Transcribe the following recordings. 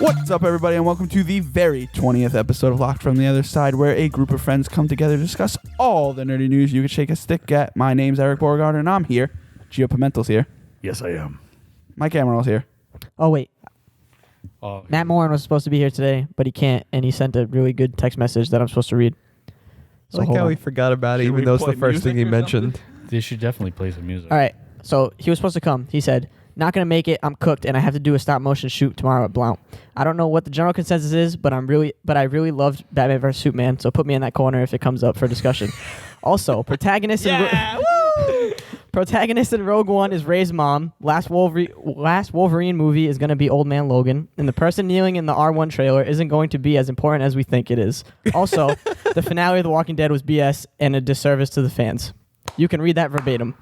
What's up, everybody, and welcome to the very 20th episode of Locked from the Other Side, where a group of friends come together to discuss all the nerdy news you could shake a stick at. My name's Eric Beauregard, and I'm here. Gio Pimentel's here. Yes, I am. Mike Amaril's here. Oh, wait. Matt Morin was supposed to be here today, but he can't, and he sent a really good text message that I'm supposed to read. So like how we forgot about it, even though it's the first thing he mentioned. They should definitely play some music. All right. So he was supposed to come. He said, not going to make it. I'm cooked, and I have to do a stop-motion shoot tomorrow at Blount. I don't know what the general consensus is, but I really loved Batman vs. Superman, so put me in that corner if it comes up for discussion. Also, protagonist in Rogue One is Rey's mom. Last Wolverine movie is going to be Old Man Logan, and the person kneeling in the R1 trailer isn't going to be as important as we think it is. Also, the finale of The Walking Dead was BS and a disservice to the fans. You can read that verbatim.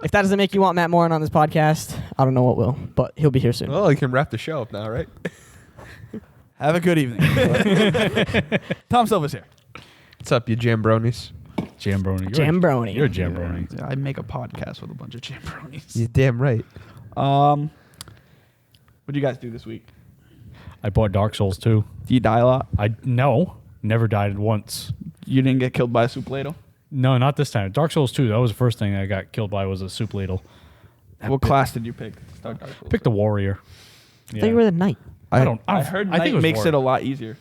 If that doesn't make you want Matt Morin on this podcast, I don't know what will, but he'll be here soon. Well, you can wrap the show up now, right? Have a good evening. Tom Silva's here. What's up, you Jambronis? Jambroni. Jambroni. You're a Jambroni. Yeah, I make a podcast with a bunch of Jambronis. You're damn right. What'd you guys do this week? I bought Dark Souls 2. Do you die a lot? Never died once. You didn't get killed by a soup ladle? No, not this time. Dark Souls 2, that was the first thing I got killed by was a soup ladle. What class did you pick to start Dark Souls? Picked the warrior. I thought you were the knight. I think heard Knight it was makes warrior. it a lot easier.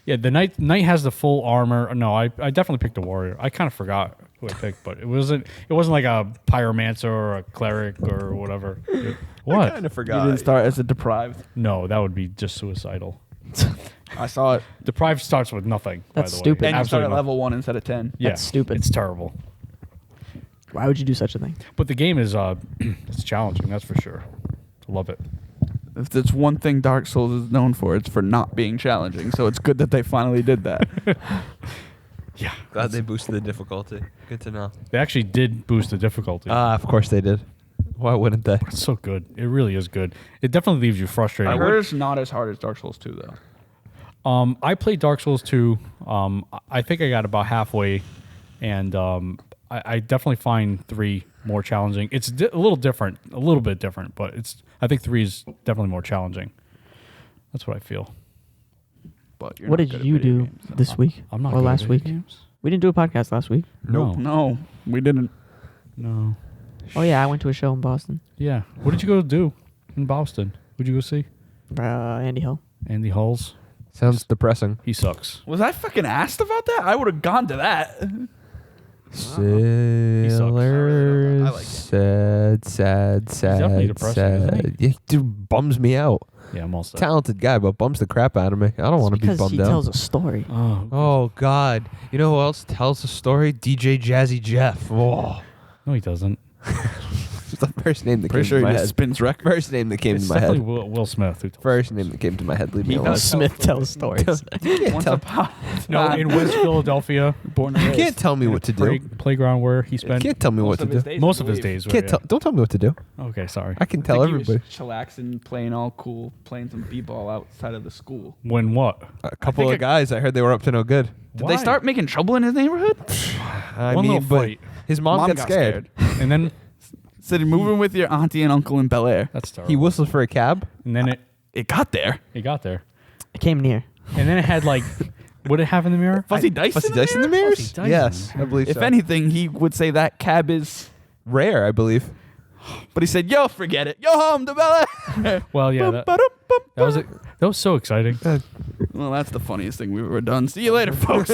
Yeah, the knight has the full armor. No, I definitely picked the warrior. I kind of forgot who I picked, but it wasn't like a pyromancer or a cleric or whatever. What? I kind of You forgot. didn't start as a deprived. No, that would be just suicidal. I saw it. Deprived starts with nothing. That's by the stupid. Way. And you start Absolutely at nothing. level 1 instead of 10. Yeah, That's stupid. It's terrible. Why would you do such a thing? But the game is it's challenging, that's for sure. I love it. If there's one thing Dark Souls is known for, it's for not being challenging. So it's good that they finally did that. Yeah. Glad they boosted the difficulty. Good to know. They actually did boost the difficulty. Of course they did. Why wouldn't they? It's so good. It really is good. It definitely leaves you frustrated. I heard it's not as hard as Dark Souls 2, though. I played Dark Souls 2. I think I got about halfway, and I definitely find 3 more challenging. It's a little bit different, but I think 3 is definitely more challenging. That's what I feel. But you're What not did good at you video do games, so. this week? I'm not Or good at last video week? games. We didn't do a podcast last week. No, we didn't. No. Oh, yeah, I went to a show in Boston. Yeah. What did you go do in Boston? Who'd you go see? Andy Hill. Andy Halls. Sounds depressing. He sucks. Was I fucking asked about that? I would have gone to that. Sailor, I like it. sad, definitely depressing, isn't Yeah, dude, bums me out. Yeah, I'm all set. Talented guy, but bums the crap out of me. I don't want to be Because bummed he out. tells a story. Oh God! You know who else tells a story? DJ Jazzy Jeff. Oh, No, he doesn't. it's the first name that Pretty came sure to he my just head. spins records. First name that came It's to my definitely head. Will Smith. Who First name that came to my head. Leave me He alone. does. Smith tells stories. Once upon No, in West Philadelphia. born and You raised. can't tell me what to do. Playground where he You spent can't tell me what to do. most of his days. Can't tell. Don't tell me what to do. Okay, sorry. I can tell everybody. Chillaxing, playing all cool, playing some b-ball outside of the school. When what? A couple of guys, I heard they were up to no good. Did they start making trouble in his neighborhood? I One mean, little but fight. his mom got scared. And then Said moving with your auntie and uncle in Bel Air. that's terrible. He whistled for a cab. And then It got there. it got there. It came near. And then it had like, what did it have in the mirror? Fuzzy dice. Fuzzy in the dice in the mirror? mirrors? Fuzzy dice Yes, in the I believe If so. anything, he would say that cab is. Rare, I believe. But he said, "Yo, forget it. Yo, home to Bel Air." Well, yeah, that was so exciting. Well, that's the funniest thing we've ever done. See you later, folks.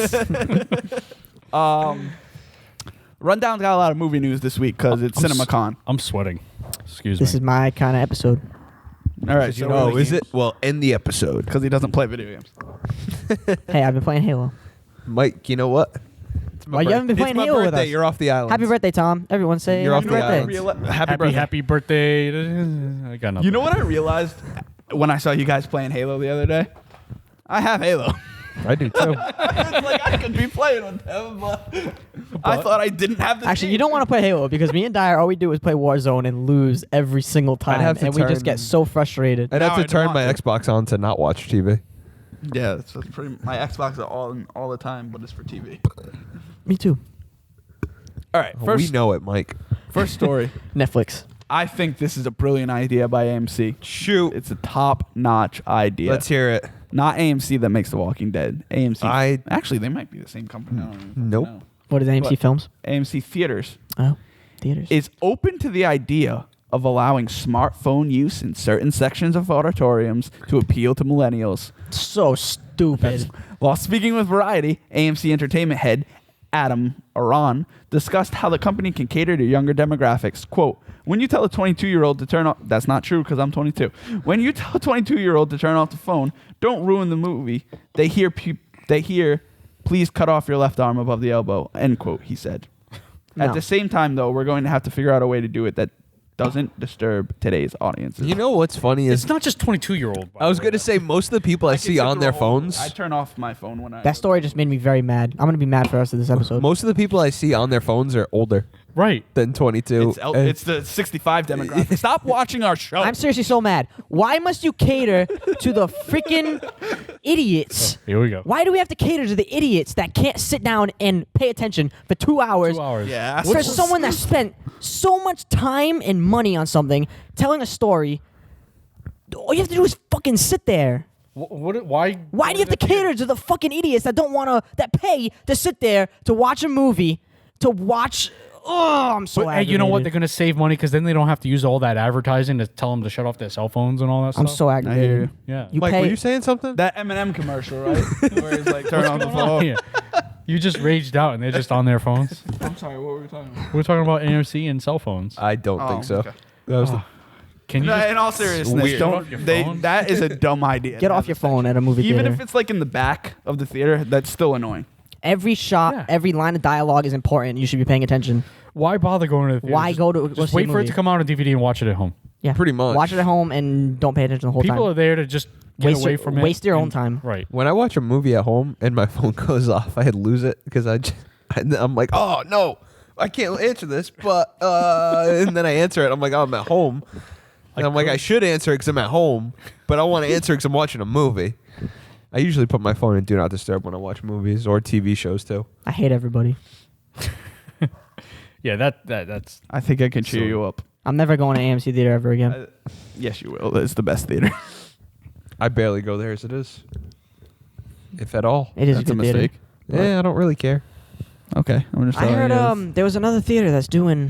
Rundown's got a lot of movie news this week because it's CinemaCon. I'm sweating. Excuse This me. is my kind of episode. All right, You know, is it? Well, end the episode. Because he doesn't play video games. Hey, I've been playing Halo. Mike, you know what? It's my Why you haven't been birthday. playing It's my Halo with birthday. us? You're off the island. Happy birthday, Tom. Everyone say You're happy off the birthday. island. Happy birthday. Happy birthday. I got nothing. You know what I realized when I saw you guys playing Halo the other day? I have Halo. I do too. It's like I could be playing with them, but I thought I didn't have the Actually, you don't want to play Halo because me and Dyer, all we do is play Warzone and lose every single time. have to And we just turn- get so frustrated. I'd have Now to I don't turn want my to. Xbox on to not watch TV. Yeah, that's pretty. My Xbox is all the time, but it's for TV. Me too. All right, first we know it, Mike. first story. Netflix. I think this is a brilliant idea by AMC. Shoot. It's a top-notch idea. Let's hear it. Not AMC that makes The Walking Dead. AMC. I- Actually, they might be the same company. I don't even Nope. know. What is AMC But- Films? AMC Theaters Oh, theaters. is open to the idea of allowing smartphone use in certain sections of auditoriums to appeal to millennials. so stupid. While speaking with Variety, AMC Entertainment head Adam Aron discussed how the company can cater to younger demographics. Quote, when you tell a 22-year-old to turn off... That's not true because I'm 22. When you tell a 22-year-old to turn off the phone, don't ruin the movie. They hear, please cut off your left arm above the elbow, end quote, he said. No. At the same time, though, we're going to have to figure out a way to do it that doesn't disturb today's audiences. You know what's funny is It's not just 22-year-old. I was going to say most of the people I see on their phones. I turn off my phone when I... That story just made me very mad. I'm gonna be mad for the rest of this episode. Most of the people I see on their phones are older Right. than 22. It's the 65 demographic. Stop watching our show. I'm seriously so mad. Why must you cater to the freaking idiots? Here we go. Why do we have to cater to the idiots that can't sit down and pay attention for 2 hours? 2 hours. Yeah. For someone that spent so much time and money on something, telling a story, all you have to do is fucking sit there. Why? Why do you have to cater to the fucking idiots that don't wanna, that pay to sit there to watch a movie, to watch? Oh, I'm so But, hey, you know what? They're aggravated. going to save money because then they don't have to use all that advertising to tell them to shut off their cell phones and all that I'm stuff. so I hear you. aggravated. Yeah. You Mike, pay. were you saying something? That M&M commercial, right? Where he's like, turn on the phone. Yeah. You just raged out and they're just on their phones. I'm sorry, what were we talking about? We're talking about AMC and cell phones. I don't think so. okay. That was Can you No, just in all seriousness, weird. Get off your phone? that is a dumb idea. Get off your phone at a movie Even theater. if it's like in the back of the theater, that's still annoying. Every shot, Yeah. every line of dialogue is important. You should be paying attention. why bother going to the theater? Why Just- go to go Just see a wait for it movie? to come out on DVD and watch it at home. Yeah, Pretty much. Watch it at home and don't pay attention the whole People time. are there to just get away from it. Waste your own and- time. Right. when I watch a movie at home and my phone goes off, I lose it because I'm like, oh no, I can't answer this, but and then I answer it. I'm like, oh, I'm at home. And I'm like, I should answer it because I'm at home, but I want to answer it because I'm watching a movie. I usually put my phone in Do Not Disturb when I watch movies or TV shows too. I hate everybody. Yeah, that's I think I can cheer you up. I'm never going to AMC theater ever again. Yes, you will. It's the best theater. I barely go there as it is, if at all. It is That's a a good theater. mistake. Yeah, I don't really care. Okay, I'm gonna I heard there was another theater that's doing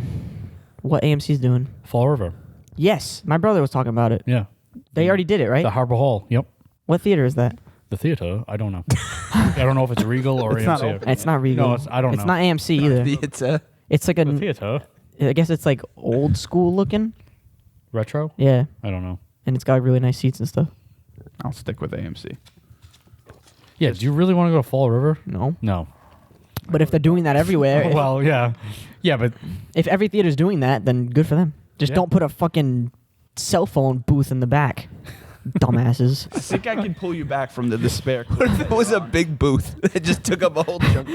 what AMC's doing. Fall River. Yes, my brother was talking about it. Yeah. They already did it, right? The Harbor Hall. Yep. What theater is that? The theater. I don't know. I don't know if it's Regal or It's not AMC. open. It's not Regal. No, I don't It's know. not AMC either. It's It's like The a. theater. I guess it's like old school looking. Retro. Yeah, I don't know. and it's got really nice seats and stuff. I'll stick with AMC. Yeah. Do you really want to go to Fall River? No, No. but if they're doing that everywhere, Well, yeah. Yeah, but if every theater's doing that, then good for them. Just Yeah. don't put a fucking cell phone booth in the back, dumbasses. I think I can pull you back from the despair. It was a big booth. It just took up a whole chunk.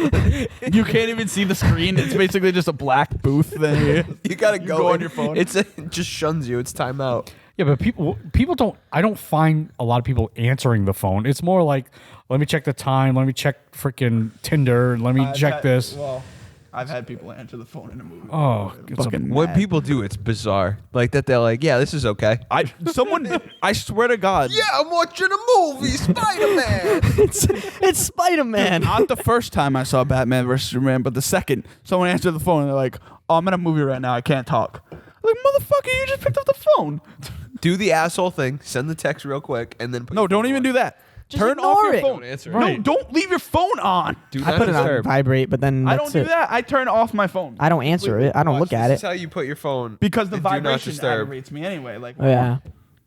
You can't even see the screen. It's basically just a black booth. Then You gotta You go, go on in. your phone. It just shuns you. It's timeout. yeah, but people don't. I don't find a lot of people answering the phone. It's more like, let me check the time. Let me check freaking Tinder. Let me check this. Well, I've had people answer the phone in a movie. Oh, it's fucking When mad. people do, it's bizarre. Like that, they're like, "Yeah, this is okay." I swear to God. Yeah, I'm watching a movie, Spider-Man. It's Spider-Man. Not the first time I saw Batman vs Superman, but the second someone answered the phone and they're like, "Oh, I'm in a movie right now. I can't talk." I'm like, motherfucker, you just picked up the phone. Do the asshole thing. Send the text real quick, and then put No, your don't phone even on. do that. Just Turn off ignore your it. phone. Don't answer it. No, Right. don't leave your phone on. Do I not put it on disturb. vibrate, but then I that's don't do it. that. I turn off my phone I don't answer it. I don't Watch, look at this it. is how you put your phone. because the in Do Not vibration Disturb. aggravates me anyway. Like, Oh, yeah.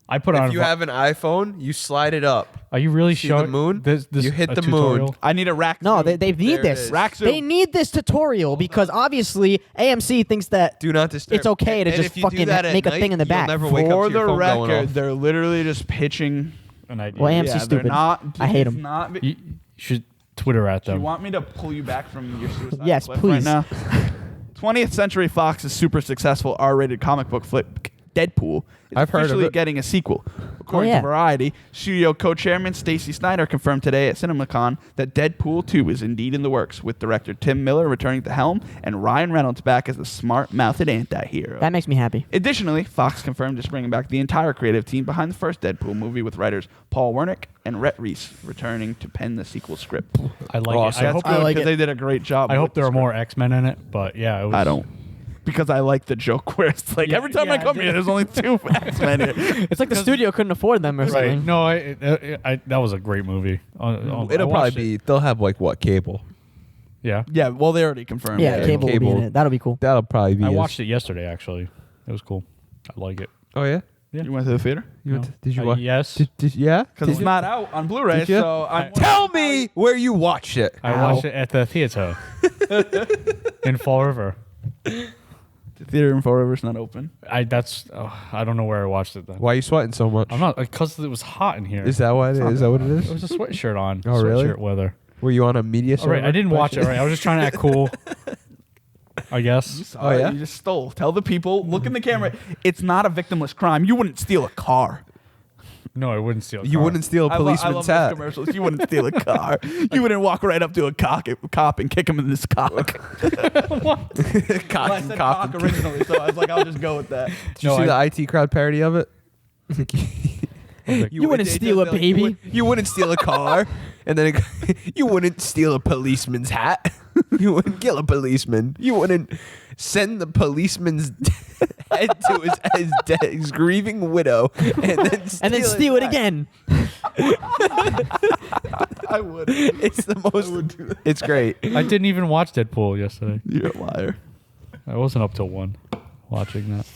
I put on. If you have an iPhone, you slide it up. Are you really See showing the moon? This, You hit a the tutorial? moon. I need a rack. No, zoom. they need There it this. is. Rack zoom. They need this tutorial because obviously AMC thinks that Do not disturb. it's okay to And just if you do fucking that at make a night, thing in the you'll back. never wake up For to your the phone going record, off. they're literally just pitching. An idea. Well, AMC Yeah, stupid. they're not. I hate it's 'em. Not, You should Twitter at do you them. want me to pull you back from your suicide Yes, cliff please. right now? 20th Century Fox's super successful R-rated comic book flick Deadpool is I've heard of officially it. getting a sequel. According yeah. to Variety, studio co-chairman Stacey Snider confirmed today at CinemaCon that Deadpool 2 is indeed in the works, with director Tim Miller returning to the helm and Ryan Reynolds back as the smart-mouthed anti-hero. That makes me happy. Additionally, Fox confirmed it's bringing back the entire creative team behind the first Deadpool movie, with writers Paul Wernick and Rhett Reese returning to pen the sequel script. I like Awesome. it. I hope, I like it. they did a great job. I with hope there the are more X-Men in it, but yeah, it was, I don't. Because I like the joke where it's like, Yeah, every time I yeah, come here, there's only 2 X-Men here. It's like the studio couldn't afford them or Right. something. No, that was a great movie. I It'll watched probably be. They'll have like what cable? Yeah. Yeah, well, they already confirmed Yeah, it. cable will be in Cable. it. That'll be cool. That'll probably be. I watched it yesterday, actually. It was cool. I like it. Oh yeah. Yeah. You went to the theater? You went No. did you watch? Yes. Yeah. Because Did it's you? not out on Blu-ray, Did you? so I'm Tell me where you watched it. I watched it at the theater in Fall River. The theater in Fall River's not open. I don't know where I watched it then. Why are you sweating so much? I'm not, because it was hot in here. Is that what it is? Is that what it It is? was a sweatshirt on. Oh, really? Sweatshirt weather. Were you on a media All right, server? I didn't watch it. Right, I was just trying to act cool. I guess. Oh, yeah? You just stole. Tell the people. Look in the camera. It's not a victimless crime. You wouldn't steal a car. No, I wouldn't steal. A You car. wouldn't steal a I policeman's love hat. those commercials. You wouldn't steal a car. You wouldn't walk right up to a cop and kick him in his cock. Cock I and said cock. cock originally, so I was like, I'll just go with that. Did you see the IT crowd parody of it? You wouldn't steal a baby. You wouldn't steal a car, and then you wouldn't steal a policeman's hat. You wouldn't kill a policeman. You wouldn't send the policeman's head to his grieving widow, and then steal it back. again. I would. It's the most. It's great. I didn't even watch Deadpool yesterday. You're a liar. I wasn't up till 1 watching that.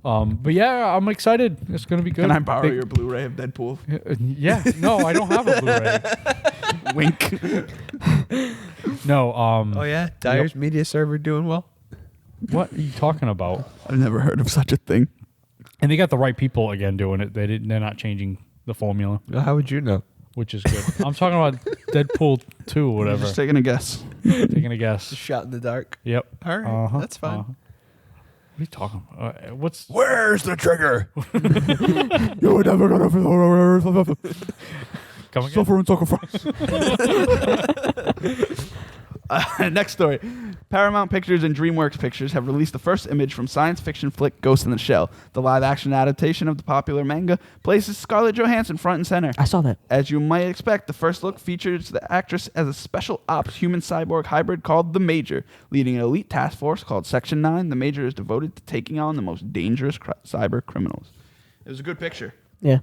But yeah, I'm excited. It's gonna be good. Can I borrow Big- your Blu-ray of Deadpool? Yeah. No, I don't have a Blu-ray. Wink. No. Oh yeah, Dyer's media server doing well. What are you talking about? I've never heard of such a thing. And they got the right people again doing it. They're not changing the formula, Well, how would you know? which is good. I'm talking about Deadpool 2 or whatever. Just taking a guess. Taking a guess. Shot in the dark. Yep. All right, Uh-huh, that's fine. uh-huh. What are you talking about? What's Where's the trigger? You're never gonna come again? suffer and sacrifice. Next story. Paramount Pictures and DreamWorks Pictures have released the first image from science fiction flick Ghost in the Shell. The live-action adaptation of the popular manga places Scarlett Johansson front and center. I saw that. As you might expect, the first look features the actress as a special ops human cyborg hybrid called the Major. Leading an elite task force called Section 9, the Major is devoted to taking on the most dangerous cyber criminals. It was a good picture. Yeah.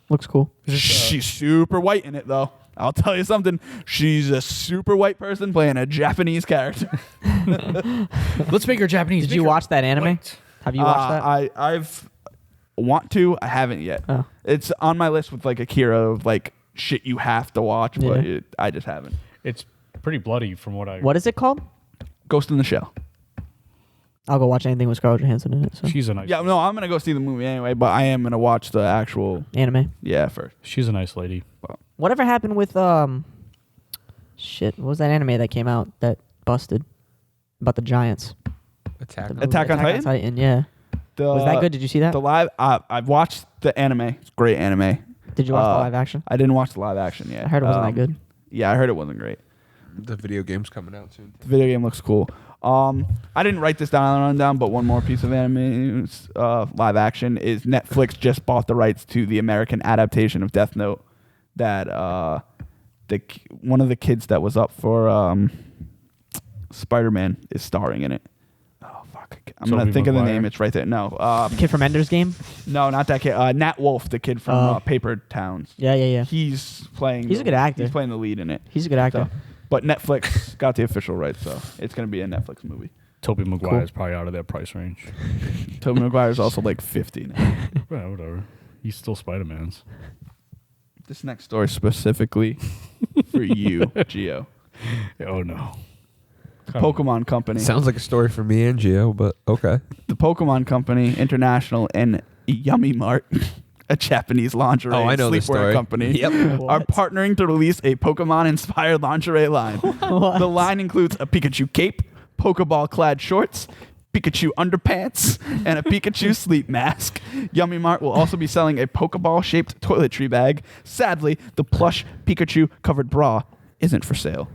Looks cool. She's super white in it, though. I'll tell you something. She's a super white person playing a Japanese character. Let's make her Japanese. Did you watch that anime? What? Have you watched that? I've want to. I haven't yet. Oh. It's on my list with like Akira of like shit you have to watch, but Yeah. I just haven't. It's pretty bloody from what I. What is it called? Ghost in the Shell. I'll go watch anything with Scarlett Johansson in it. So. She's a nice. Yeah, no, I'm gonna go see the movie anyway, but I am gonna watch the actual Anime. first. She's a nice lady. Whatever happened with shit? What was that anime that came out that busted about the giants? Attack. The movie Attack on Titan? Yeah. The, Was that good? Did you see that? The live. I've watched the anime. It's great anime. Did you watch the live action? I didn't watch the live action yet. I heard it wasn't that good. Yeah, I heard it wasn't great. The video game's coming out soon. The video game looks cool. I didn't write this down on the rundown, but one more piece of anime news, live action is Netflix just bought the rights to the American adaptation of Death Note. That one of the kids that was up for Spider-Man is starring in it. Oh fuck! I'm gonna Tobey think of the Maguire? name. It's right there. No, Kid from Ender's Game? no, not that kid. Nat Wolf, the kid from Oh. Paper Towns. Yeah. He's playing. He's a good actor. He's playing the lead in it. He's a good actor. So, but Netflix got the official rights, so it's gonna be a Netflix movie. Tobey Maguire is probably out of their price range. Tobey Maguire's also like 50 now. Well, whatever. He's still Spider-Man's. This next story specifically for you, Gio. Oh no. Pokemon Company. Sounds like a story for me and Gio, but okay. The Pokemon Company International and Yummy Mart, a Japanese lingerie Oh, I know and this sleepwear story. company, Yep. are partnering to release a Pokemon-inspired lingerie line. What? The line includes a Pikachu cape, Pokeball-clad shorts, Pikachu underpants, and a Pikachu sleep mask. Yummy Mart will also be selling a Pokeball-shaped toiletry bag. Sadly, the plush Pikachu-covered bra isn't for sale.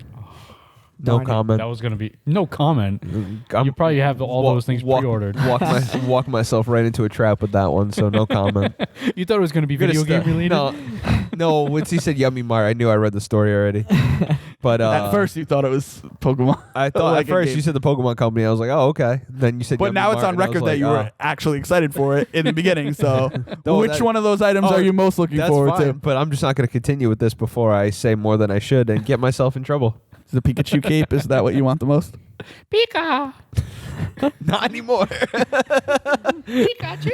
No Darn it. comment. That was going to be no comment. You probably have all those things pre-ordered. Walk myself right into a trap with that one, so no comment. You thought it was going to be video game related? No. Once he said Yummy Mart, I knew I read the story already. But At first, you thought it was Pokemon. I thought like at a first game. you said the Pokemon company. I was like, oh, okay. Then you said, But Yummy now it's Mart, on and I was record that like, you oh. were actually excited for it in the beginning. So, No, which that- one of those items Oh, are you most looking That's forward fine, to? but I'm just not going to continue with this before I say more than I should and get myself in trouble. Is the Pikachu cape? Is that what you want the most? Pika! Not anymore. Pikachu!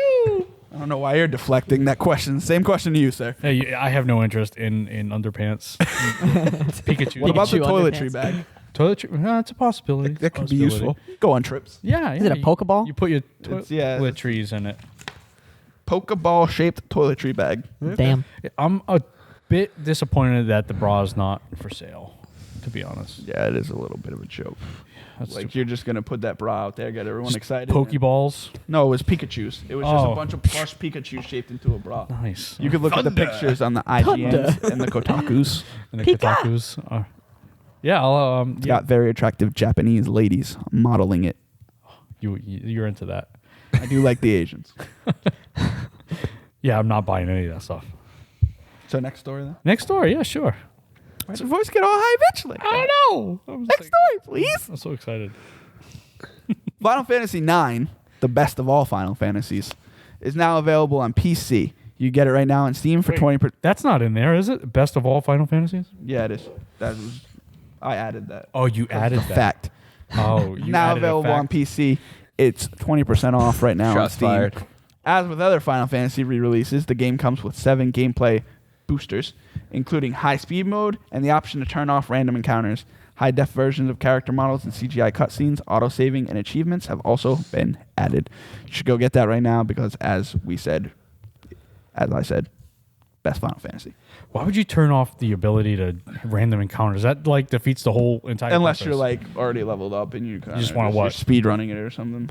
I don't know why you're deflecting that question. Same question to you, sir. Hey, I have no interest in underpants. Pikachu. What about the Pikachu toiletry underpants. bag? toiletry? No, it's a possibility. That could be useful. Go on trips. Yeah. Is it a Pokeball? You put your yeah, toiletries in it. Pokeball-shaped toiletry bag. Damn. I'm a bit disappointed that the bra is not for sale, to be honest. Yeah, it is a little bit of a joke. That's Like you're just gonna put that bra out there, get everyone just excited. Pokeballs. No, it was Pikachu's. It was just Oh. a bunch of plush Pikachu shaped into a bra. Nice. You could look at the pictures on the IGNs and the Kotakus. And the Pika! Kotakus. Yeah, I'll, It's got very attractive Japanese ladies modeling it. you're into that. I do like the Asians. Yeah, I'm not buying any of that stuff. So next story then. Next story, yeah, sure. Why'd your voice get all high pitched like that? I don't know. Next story, please. I'm so excited. Final Fantasy IX, the best of all Final Fantasies, is now available on PC. You get it right now on Steam for Wait. 20%. That's not in there, is it? Best of all Final Fantasies? Yeah, it is. I added that. Oh, you added It's a that. fact. Oh, you Now added a available on fact. PC. It's 20% off right now on Shots Steam. fired. As with other Final Fantasy re-releases, the game comes with 7 gameplay boosters, including high-speed mode and the option to turn off random encounters. High-def versions of character models and CGI cutscenes, auto-saving, and achievements have also been added. You should go get that right now because, as I said, best Final Fantasy. Why would you turn off the ability to random encounters? That like defeats the whole entire Unless purpose. you're like already leveled up and you just wanna what? speed running it or something.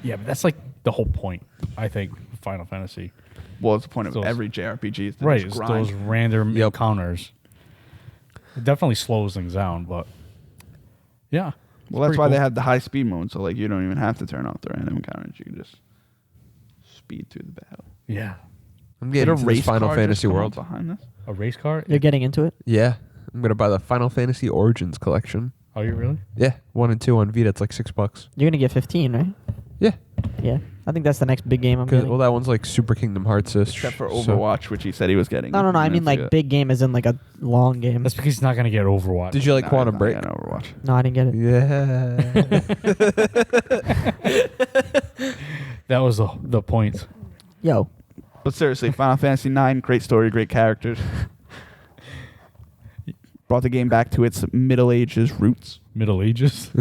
Yeah, but that's like the whole point, I think, of Final Fantasy. Well, it's the point of Those- every JRPG. Is to Right, just it's grind. those random Yep. encounters. It definitely slows things down, but yeah. Well, that's pretty why they cool. had the high speed mode, so like you don't even have to turn off the random encounters. You can just speed through the battle. Yeah. I'm Did getting a into race this Final car Fantasy just come world. up behind this? A race car? You're getting into it? Yeah. I'm going to buy the Final Fantasy Origins collection. Are you really? Yeah. 1 and 2 on Vita. It's like $6. You're going to get 15, right? Yeah. Yeah. I think that's the next big game I'm getting. Well, that one's like Super Kingdom Hearts-ish. Except for so- Overwatch, which he said he was getting. No. I And mean, then like, big game is in, like, a long game. That's because he's not going to get Overwatch. Did you like Nah, Quantum he's not Break? getting Overwatch. No, I didn't get it. Yeah. That was the point. Yo. But seriously, Final Fantasy IX, great story, great characters. Brought the game back to its Middle Ages roots. Middle Ages.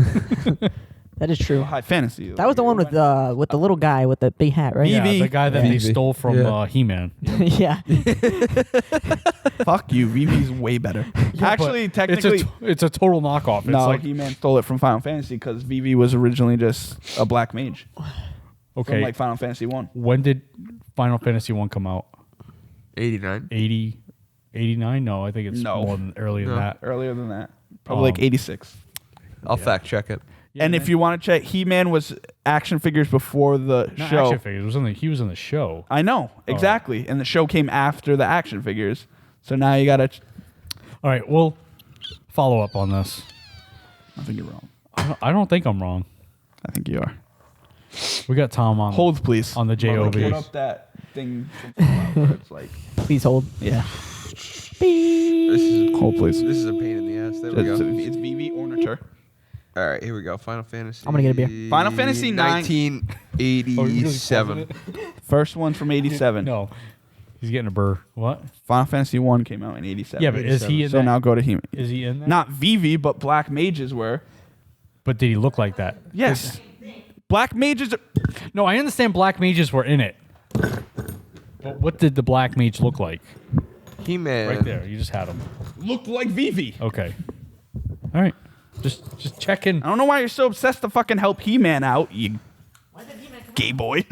That is true. High fantasy. That was the one with the little guy with the big hat, right? Yeah, Vivi. the guy that Yeah. they Vivi. stole from Yeah. He-Man. Yeah. Fuck you. Vivi's way better. Actually, technically, It's a total knockoff. It's no. like, He-Man stole it from Final Fantasy because Vivi was originally just a black mage from okay, like Final Fantasy 1. when did Final Fantasy 1 come out? 89. 80, 89? No, I think it's No. more than earlier No. than that. Earlier than that, probably like 86. I'll Yeah. fact check it. Yeah, And if you want to check, He-Man was action figures before the not show. action figures, he was in the show. I know exactly, and the show came after the action figures. So now you gotta. All right, we'll follow up on this. I think you're wrong. I don't think I'm wrong. I think you are. We got Tom on. Hold, please. On the JOB. Put up that thing. Where it's like, Please hold. yeah. This is, Hold, please. This is a pain in the ass. There we It's, go. it's VV Ornature. All right, here we go. Final Fantasy. I'm gonna get a beer. Final Fantasy IX. 1987. First one from 87. No, he's getting a burr. What? Final Fantasy 1 came out in 87. Yeah, but is he in So that? now go to He-Man. Is he in that? Not Vivi, but black mages were. But did he look like that? Yes. Black mages. No, I understand black mages were in it. But what did the black mage look like? He-Man. Right there. You just had him. Looked like Vivi. Okay. All right. Just checking. I don't know why you're so obsessed to fucking help He-Man out, you gay boy.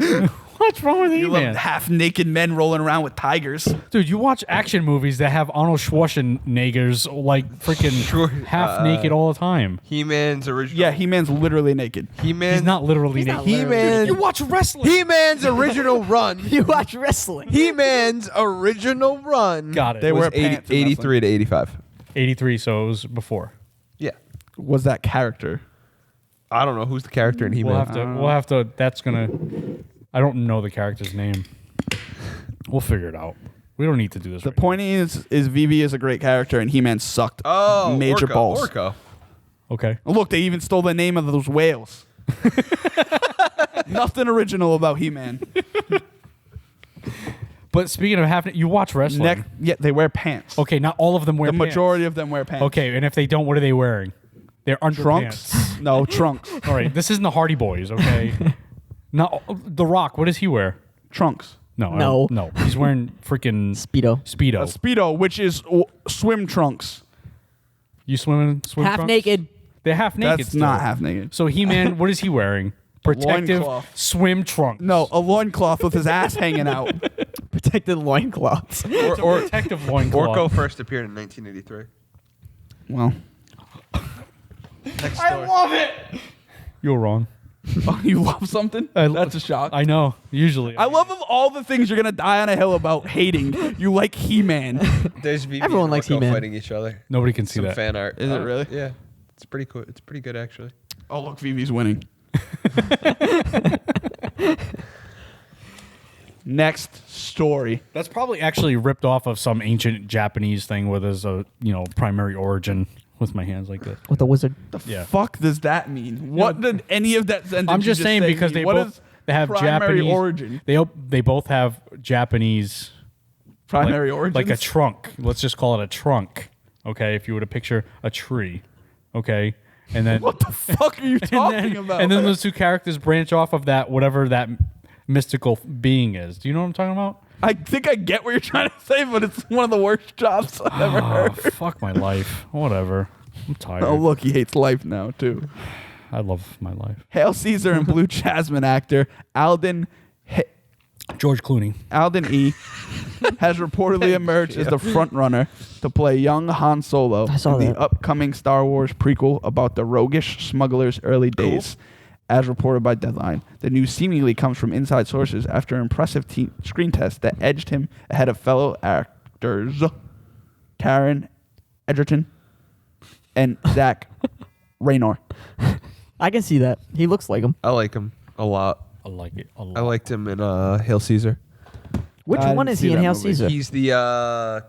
What's wrong with You love He-Man? half-naked men rolling around with tigers. Dude, you watch action movies that have Arnold Schwarzenegger's like freaking half naked all the time. He-Man's original. Yeah, He-Man's literally naked. He-Man. He's not literally not naked. literally He-Man. You watch wrestling. He-Man's original run. You watch wrestling. He-Man's original run. Got it. They was wear pants in 83 to 85. 83, so it was before. Yeah. Was that character? I don't know who's the character in He-Man. We'll have to. That's gonna. I don't know the character's name. We'll figure it out. We don't need to do this. The point is Vivi is a great character and He-Man sucked major Orko, balls. Orko. Okay. Oh, look, they even stole the name of those whales. Nothing original about He-Man. But speaking of half, you watch wrestling. Yeah, they wear pants. Okay, not all of them wear The pants. majority of them wear pants. Okay, and if they don't, what are they wearing? They're underpants. Trunks? No, trunks. All right, this isn't the Hardy Boys, okay? Not The Rock. What does he wear? Trunks. No, No. no. He's wearing freaking Speedo. Speedo. A Speedo, which is swim trunks. You swim in swim Half trunks? naked. They're half naked. That's still. not half naked. So He-Man, what is he wearing? Protective loincloth. swim trunks. No, a loincloth with his ass hanging out. Protected loincloths. It's a protective loincloth. Orko first appeared in 1983. Well, Next story. love it. You're wrong. oh, you love something? That's a shock. I know. Usually. I love of all the things you're going to die on a hill about hating, you like He-Man. There's Vivi Everyone and likes Orko He-Man. fighting each other. Nobody can see Some that. fan art. Is it really? Yeah. It's pretty cool. It's pretty good actually. Oh, look, Vivi's winning. Next story. That's probably actually ripped off of some ancient Japanese thing where there's a primary origin with my hands like this. With a wizard. Yeah. Fuck does that mean? What did any of that sentence I'm you just saying say because mean? they What both is they have primary Japanese origin. They both have Japanese Primary like, origins? like a trunk. Let's just call it a trunk. Okay, if you were to picture a tree, okay, and then What the fuck are you talking about? and then those two characters branch off of that whatever that mystical being is. Do you know what I'm talking about? I think I get what you're trying to say, but it's one of the worst jobs I've ever Oh, heard. fuck my life. Whatever. I'm tired. Oh, look, he hates life now, too. I love my life. Hail Caesar and Blue Jasmine actor Alden George Clooney. E. has reportedly emerged as the front runner to play young Han Solo I saw in the that. upcoming Star Wars prequel about the roguish smuggler's early days. As reported by Deadline, the news seemingly comes from inside sources after an impressive screen test that edged him ahead of fellow actors Taron Egerton and Zach Raynor. I can see that. He looks like him. I like him a lot. I like it a lot. I liked him in Hail Caesar. Which I one didn't is see he in that Hail movie. Caesar? He's the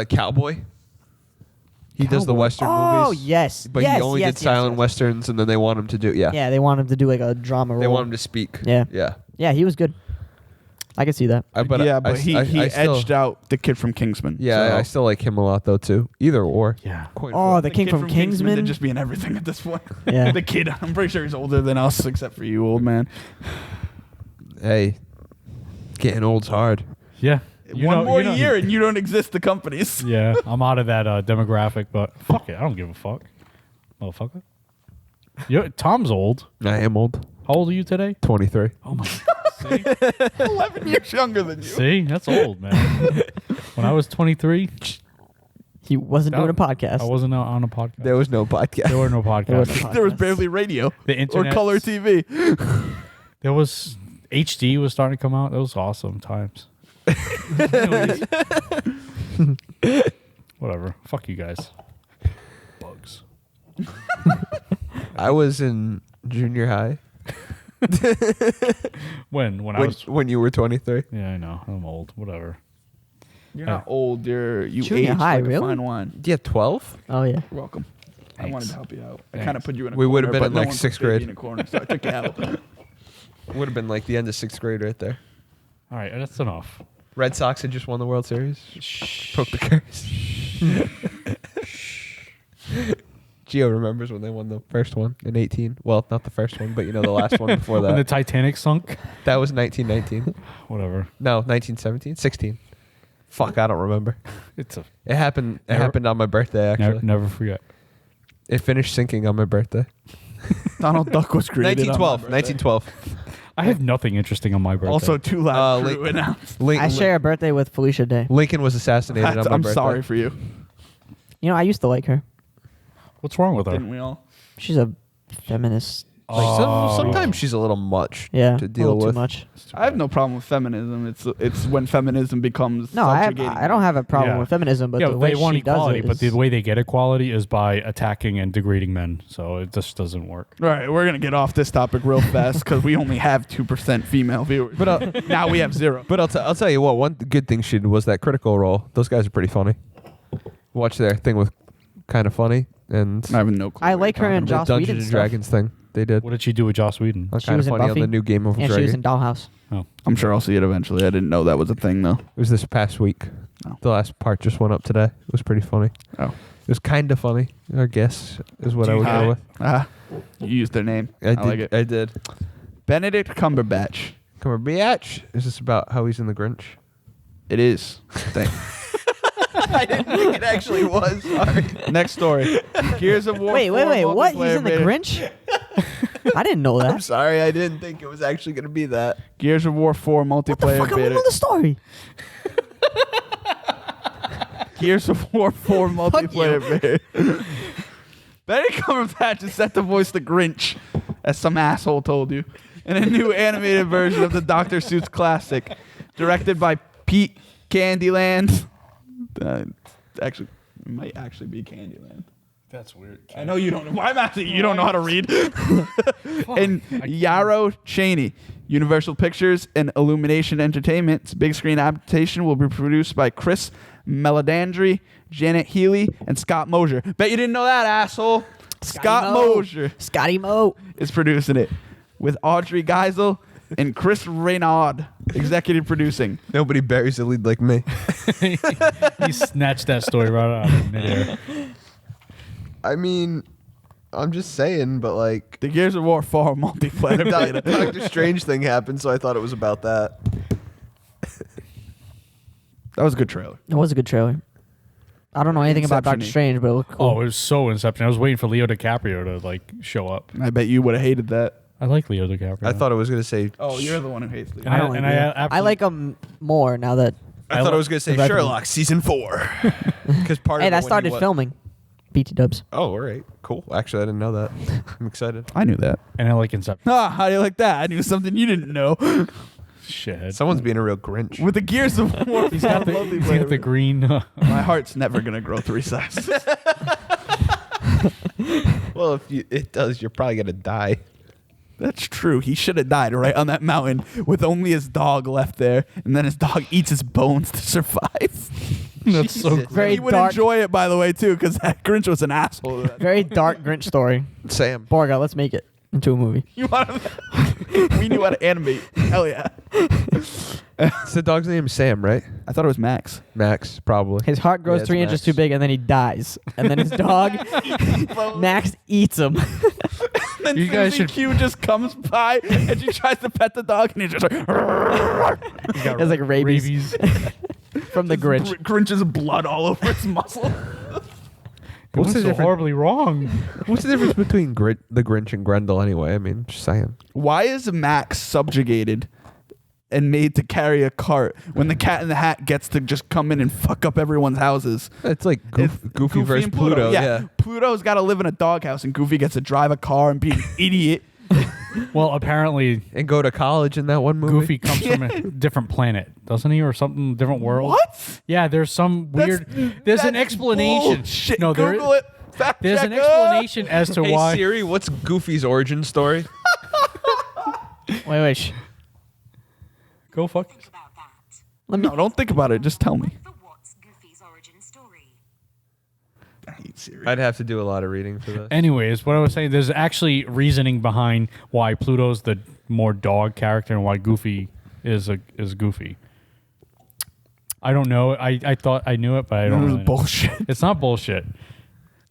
cowboy. He does the Cowboy. Western Oh, movies. yes. But yes, he only yes, did yes, silent yes. Westerns, and then they want him to do, Yeah, they want him to do like a drama role. They want him to speak. Yeah. Yeah. Yeah, he was good. I can see that. But he still, edged out the kid from Kingsman. Yeah, so. I still like him a lot, though, too. Either or. Yeah. Coin Oh, flip. the King kid from Kingsman. They'd just be in everything at this point. Yeah. The kid, I'm pretty sure he's older than us, except for you, old man. Hey, getting old's hard. Yeah. One more year and you don't exist to companies. Yeah, I'm out of that demographic, but fuck it. I don't give a fuck. Motherfucker. Tom's old. I am old. How old are you today? 23. Oh my God. See? 11 years younger than you. See? That's old, man. When I was 23, He wasn't doing a podcast. I wasn't on a podcast. There was no podcast. There were no podcasts. There was barely radio The or internet. color TV. There was HD was starting to come out. That was awesome times. Anyways. Whatever. Fuck you guys. Bugs. I was in junior high When I was. when you were 23. Yeah, I know. I'm old. Whatever. You're not old. You Junior aged high, like really? a fine wine. Yeah, 12? Oh, yeah. You're welcome. I Thanks. wanted to help you out. I Thanks. kind of put you in a We corner, would've been but in, no like, one put sixth Baby grade. in a corner, so I took you out. Would have been like the end of 6th grade right there. All right, that's enough. Red Sox had just won the World Series. Poke the curse. Gio remembers when they won the first one in 18. Well, not the first one, but the last one before When the that. Titanic sunk. That was 1919. Whatever. No, 1917? 16. Fuck, I don't remember. It's a It happened. It Never- happened on my birthday. Actually, never forget. it finished sinking on my birthday. Donald Duck was created. 1912. I have nothing interesting on my birthday. Also, Too Loud Crew Link- announced. I share a birthday with Felicia Day. Lincoln was assassinated on my I'm birthday. sorry for you. You know, I used to like her. what's wrong with her? Didn't we all? She's a feminist. Sometimes she's a little much Yeah, to a deal little with. too much. I have no problem with feminism. It's when feminism becomes No, I subjugating. don't have a problem Yeah. with feminism, but yeah, the way they want she does equality, it but the is- way they get equality is by attacking and degrading men. So it just doesn't work. All right, we're gonna get off this topic real fast because we only have 2% female viewers. But now we have 0. But I'll tell you what. One good thing she did was that Critical Role. Those guys are pretty funny. Watch their thing with kind of funny and I have no clue. I what like you're her in talking Joss Dungeons Whedon and stuff. Dragons thing they did. What did she do with Joss Whedon? She Kind was of in funny Buffy, on the new Game of and she Dragons. was in Dollhouse. Oh, I'm sure I'll see it eventually. I didn't know that was a thing though. It was this past week. Oh. The last part just went up today. It was pretty funny. Oh, It was kind of funny, I guess, is what Do I you would have go it? with. you used their name. I did. like it. I did. Benedict Cumberbatch. Come on, biatch. Is this about how he's in the Grinch? It is. I didn't think it actually was. Sorry. Next story. Gears of War. Wait, 4 what? He's multiplayer in the beta. Grinch? I didn't know I'm that. sorry. I didn't think it was actually going to be that. Gears of War 4 What the multiplayer fuck? I don't beta. know the story. Gears of War 4 multiplayer beta. Benedict Cumberbatch is set to voice the Grinch, as some asshole told you, in a new animated version of the Dr. Seuss classic, directed by Pete Candyland. Actually, it might actually be Candyland. that's weird. I know you don't know. I'm asking you don't know how to read. And Yarrow Cheney. Universal Pictures and Illumination Entertainment's big screen adaptation will be produced by Chris Meledandri, Janet Healy, and Scott Mosier. Bet you didn't know that, asshole. Scott Mosier Scotty Mo. is producing it, with Audrey Geisel and Chris Reynaud executive producing. Nobody buries the lead like me. He snatched that story right out of midair. I mean, I'm just saying, but like, The Gears of War 4 multiplayer beta. Doctor Strange thing happened, so I thought it was about that. That was a good trailer. It was a good trailer. I don't know anything about Doctor Inception-y. Strange, but it looked cool. Oh, it was so Inception. I was waiting for Leo DiCaprio to like show up. I bet you would have hated that. I like Leo DiCaprio. I thought it was going to say. Oh, you're the one who hates Leo. And I don't like and I it. I absolutely- like him more now that. I thought it was going to say the Sherlock season 4. Because part Hey, of it that when started he filming. BT Dubs. Oh, all right, cool. Actually, I didn't know that. I'm excited. I knew that. and I like Inception. Ah, how do you like that? I knew something you didn't know. Shit. Someone's being a real Grinch. With the Gears of War, He's got the green. My heart's never gonna grow 3 sizes. Well, if it does, you're probably gonna die. That's true. He should have died right on that mountain with only his dog left there, and then his dog eats his bones to survive. That's so Jesus. great. Very He would dark. enjoy it, by the way, too, because that Grinch was an asshole. to that. Very dark Grinch story. Sam. Borga, let's make it into a movie. You want to? We knew how to animate. Hell yeah! It's the dog's name is Sam, right? I thought it was Max. Max, probably. His heart grows Yeah, it's 3 inches Max. too big, and then he dies. And then his dog, Max, eats him. Then You guys Susie should- Q just comes by and she tries to pet the dog, and he's just like He's got It's like rabies. From the Grinch. Grinch's blood all over his muscle. What's the so difference? horribly wrong? What's the difference between the Grinch and Grendel anyway? I mean, just saying. Why is Max subjugated and made to carry a cart when the Cat in the Hat gets to just come in and fuck up everyone's houses? It's like It's Goofy versus and Pluto. Yeah. Pluto's got to live in a doghouse, and Goofy gets to drive a car and be an idiot. Well, apparently And go to college in that one movie. Goofy comes from a different planet, doesn't he, or something different world? What? Yeah, there's some weird. There's an That's explanation. bullshit. No, there Google it. Fact there's an check. explanation as to Hey why. Siri, what's Goofy's origin story? Wait. Go fuck. About that. No, don't think about it. Just tell me. For what's Goofy's origin story? I hate Siri. I'd have to do a lot of reading for this. Anyways, what I was saying, there's actually reasoning behind why Pluto's the more dog character and why Goofy is Goofy. I don't know. I thought I knew it, but I don't This is really know. bullshit. It's not bullshit.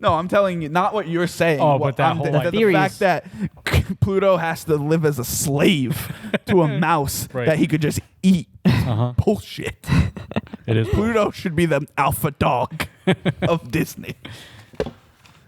No, I'm telling you, not what you're saying. Oh, What but that I'm- whole the, idea. the fact that Pluto has to live as a slave to a mouse Right. that he could just eat. Uh-huh. Bullshit. It is. Pluto should be the alpha dog of Disney.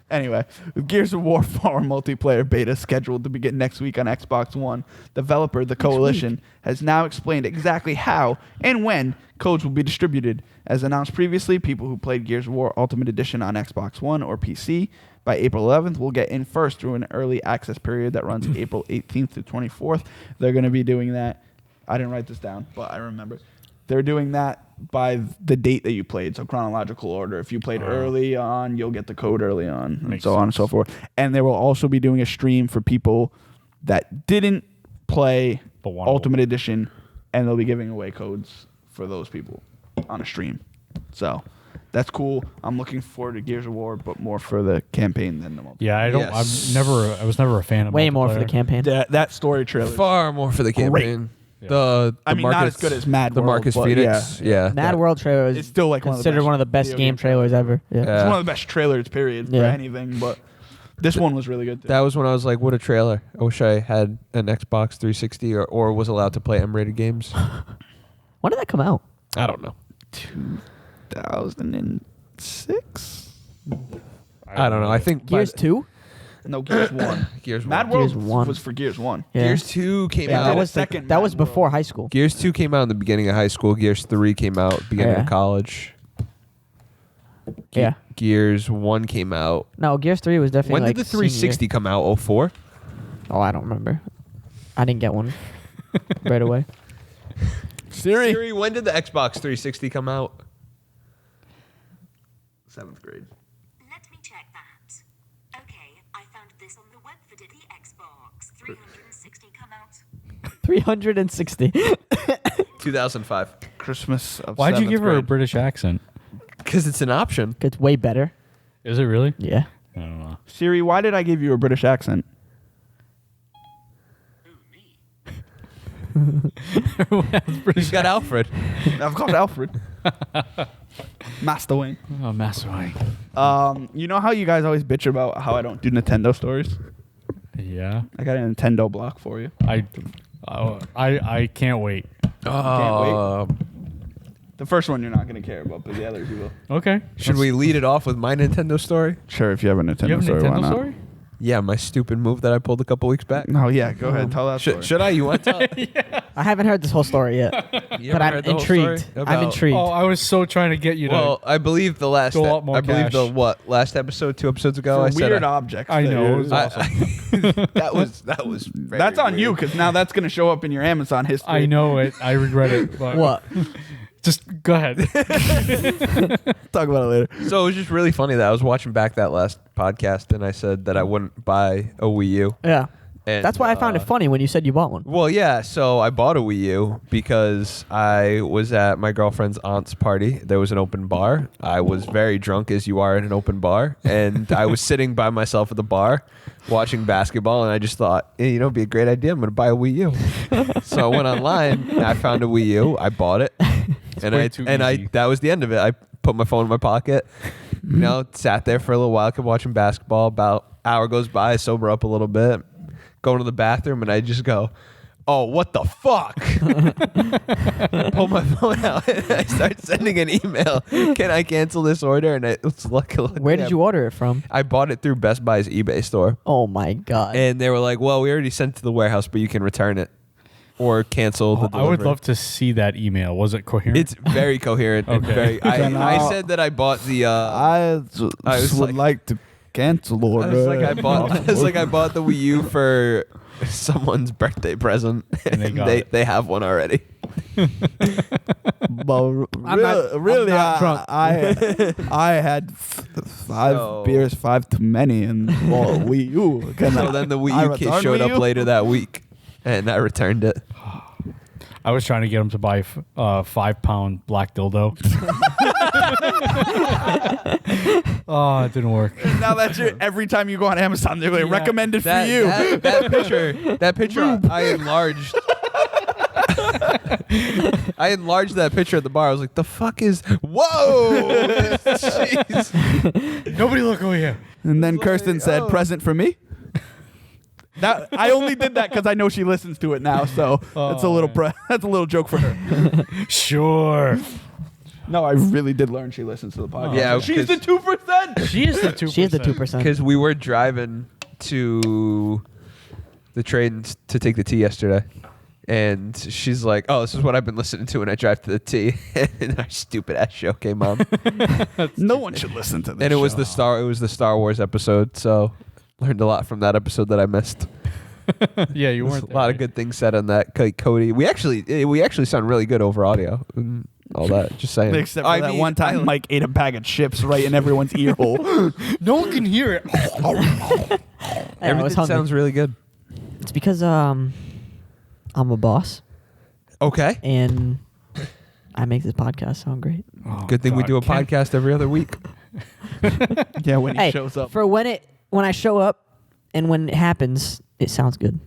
Anyway, with Gears of War 4 multiplayer beta scheduled to begin next week on Xbox One, developer The Coalition has now explained exactly how and when codes will be distributed. As announced previously, people who played Gears of War Ultimate Edition on Xbox One or PC by April 11th will get in first through an early access period that runs April 18th to 24th. They're going to be doing that. I didn't write this down, but I remember. They're doing that by the date that you played, so chronological order. If you played early on, you'll get the code early on, and so on and so forth. And they will also be doing a stream for people that didn't play Ultimate Edition, and they'll be giving away codes for those people on a stream. So that's cool. I'm looking forward to Gears of War, but more for the campaign than the multiplayer. Yeah, I don't. Yes. I was never a fan of. Way more for the multiplayer. campaign. That story trailer. Far more for the campaign. Yeah. I mean, not as good as Mad the World, Marcus but Phoenix. Yeah. Mad World trailer is It's still like considered one of the best video game trailers ever. Yeah. It's one of the best trailers, period, for Yeah. anything. But this one was really good. Too. That was when I was like, what a trailer. I wish I had an Xbox 360 or was allowed to play M-rated games. When did that come out? I don't know. 2006. I don't know. I think Gears 2? No, Gears 1. Gears Mad 1. World Gears 1. was for Gears 1. Yeah. Gears 2 came Yeah, out. that was second that was Mad before World. high school. Gears 2 came out in the beginning of high school. Gears 3 came out beginning Yeah. of college. Yeah. Gears 1 came out. No, Gears 3 was definitely When like did the 360 senior. come out? 04? Oh, I don't remember. I didn't get one right away. Siri. When did the Xbox 360 come out? 7th grade. Let me check that. Okay, I found this on the web for did the Xbox 360 come out? 360. 2005. Christmas of Why'd you 7th give her a grade. British accent? Because it's an option. It's way better. Is it really? Yeah. I don't know. Siri, why did I give you a British accent? He's got Alfred. I've called Alfred. Master Wayne. Oh, Master Wayne. You know how you guys always bitch about how I don't do Nintendo stories? Yeah. I got a Nintendo block for you. I can't wait. Oh. The first one you're not going to care about, but the others you will. Okay. Should we lead it off with my Nintendo story? Sure, if you have a Nintendo You have a story, why Nintendo not? story? Yeah, my stupid move that I pulled a couple weeks back. No, yeah, go ahead. Tell that story. Should I? You want to tell? I haven't heard this whole story yet, You but ever I'm heard the whole intrigued. story? I'm About- intrigued. Oh, I was so trying to get you to. Well, I believe the last. Go up more I believe cash. the last episode, 2 episodes ago. For I said weird objects. I know, it that- was awesome. that was. Very That's on you weird. because now that's going to show up in your Amazon history. I know it. I regret it. But What? Just go ahead. Talk about it later. So it was just really funny that I was watching back that last podcast and I said that I wouldn't buy a Wii U. Yeah. And, That's why I found it funny when you said you bought one. Well, yeah. So I bought a Wii U because I was at my girlfriend's aunt's party. There was an open bar. I was very drunk, as you are in an open bar, and I was sitting by myself at the bar watching basketball, and I just thought, hey, it'd be a great idea. I'm going to buy a Wii U. So I went online. And I found a Wii U. I bought it, and way too easy. that was the end of it. I put my phone in my pocket. You know, sat there for a little while, kept watching basketball. About an hour goes by, I sober up a little bit. Go to the bathroom and I just go, oh, what the fuck? Pull my phone out and I start sending an email. Can I cancel this order? And it's luckily. Where did you order it from? I bought it through Best Buy's eBay store. Oh my god. And they were like, well, we already sent it to the warehouse, but you can return it or cancel the I would delivery. love to see that email. Was it coherent? It's very coherent. And Okay. very. Then I I'll- said that I bought the. I was would like- like to cancel order. I was like, I bought the Wii U for someone's birthday present, And they and got they, it. they have one already. Well, I'm not- really, I'm not drunk. I had five So- beers, 5 too many, and well, Wii U. So then the Wii U kit showed up later that week, and I returned it. I was trying to get him to buy 5-pound black dildo. Oh, it didn't work. Now that's your, every time you go on Amazon, they're like, Yeah. recommended for you. That picture, I enlarged. I enlarged that picture at the bar. I was like, the fuck is? Whoa! Jeez. Nobody look over here. And then It's Kirsten like, said, oh. present for me. That I only did that because I know she listens to it now, so that's a little man. that's a little joke for her. Sure. No, I really did learn she listens to the podcast. Yeah, she's the 2%. She is the 2%. She is the 2%. Because we were driving to the train to take the T yesterday. And she's like, "Oh, this is what I've been listening to when I drive to the T." And our stupid ass show came on, No one should listen to this. and it was show. the Star Wars episode. So learned a lot from that episode that I missed. Yeah, you There's weren't. a lot of good things said on that. Cody, we actually sound really good over audio. And all that. Just saying. Except for that one time Mike ate a bag of chips right in everyone's ear hole. No one can hear it. Everything sounds really good. It's because I'm a boss Okay. and I make this podcast sound great. Oh, Good thing we God, do a Ken- podcast every other week. Yeah, when he Hey, shows up. for when I show up and when it happens, it sounds good.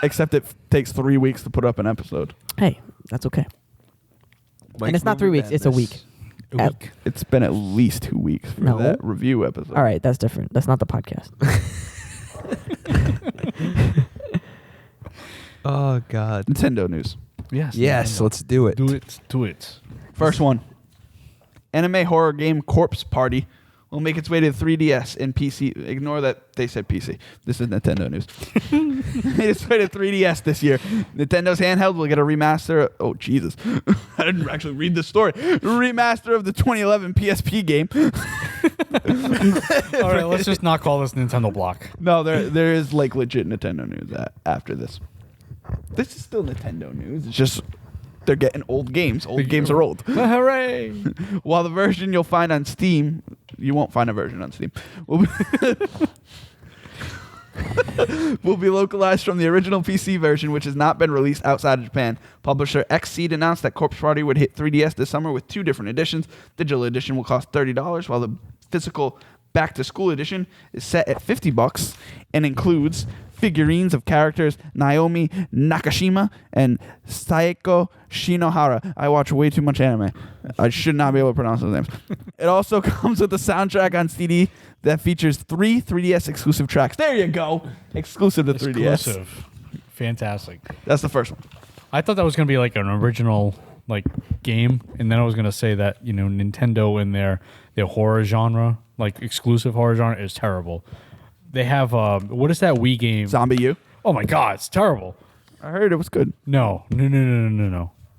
Except it takes 3 weeks to put up an episode. Hey, that's okay. And it's not 3 weeks; it's a week. A week. It's been at least 2 weeks for No. that review episode. All right, that's different. That's not the podcast. Oh God. Nintendo news. Yes. Yes, Nintendo. let's do it. Do it. First one. Anime horror game Corpse Party will make its way to the 3DS and PC. Ignore that they said PC. This is Nintendo news. Made its way to 3DS this year. Nintendo's handheld will get a remaster. Oh, Jesus. I didn't actually read the story. Remaster of the 2011 PSP game. All right, let's just not call this Nintendo block. No, there is like legit Nintendo news after this. This is still Nintendo news. It's just they're getting old games. Old games are old. Hooray! While the version you'll find on Steam, you won't find a version on Steam, will be localized from the original PC version, which has not been released outside of Japan. Publisher Xseed announced that Corpse Party would hit 3DS this summer with 2 different editions. Digital edition will cost $30, while the physical back-to-school edition is set at $50 and includes figurines of characters Naomi Nakashima and Saeko Shinohara. I watch way too much anime. I should not be able to pronounce those names. It also comes with a soundtrack on CD that features 3 3DS exclusive tracks. There you go. Exclusive to 3DS. Exclusive. Fantastic. That's the first one. I thought that was going to be like an original like game, and then I was going to say that, you know, Nintendo in their horror genre, like exclusive horror genre, is terrible. They have what is that Wii game? Zombie U. Oh my God, it's terrible. I heard it was good. No.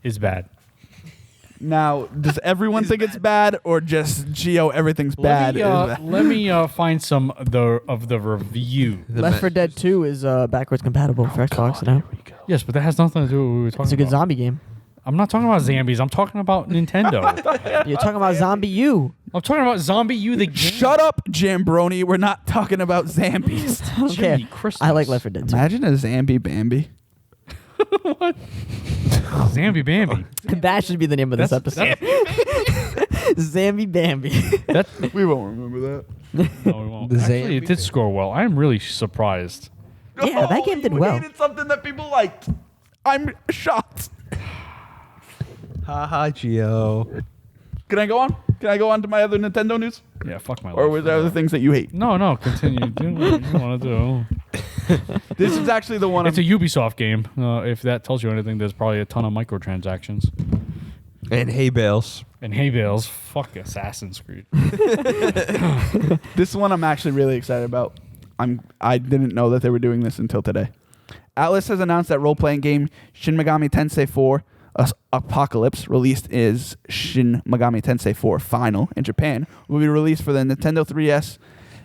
It's bad. Now, does everyone think it's bad, or just Geo? Everything's bad. is bad? Let me find some of the review. Left 4 Dead 2 is backwards compatible for Xbox now. Yes, but that has nothing to do with what we were talking It's a good about. zombie game. I'm not talking about zombies. I'm talking about Nintendo. You're talking about Zombie U. I'm talking about Zombie U, the game. Shut up, Jambroni. We're not talking about zombies. I don't care. Jiminy Christmas. I like Left 4 Dead 2. Imagine a Zambi Bambi. Zambi Bambi. That should be the name of this episode. Zambi Bambi. We won't remember that. No, we won't. The Actually, it Zambi did score well. I am really surprised. Yeah, that game did you well. hated something that people liked. I'm shocked. Haha, Gio. Can I go on? Can I go on to my other Nintendo news? Yeah, fuck my life. Or were there other things that you hate? No, continue. Do what you want to do. This is actually the one. It's a Ubisoft game. If that tells you anything, there's probably a ton of microtransactions. And hay bales. And hay bales. Fuck Assassin's Creed. This one I'm actually really excited about. I didn't know that they were doing this until today. Atlas has announced that role-playing game Shin Megami Tensei 4 Apocalypse, released as Shin Megami Tensei 4 Final in Japan, will be released for the Nintendo 3DS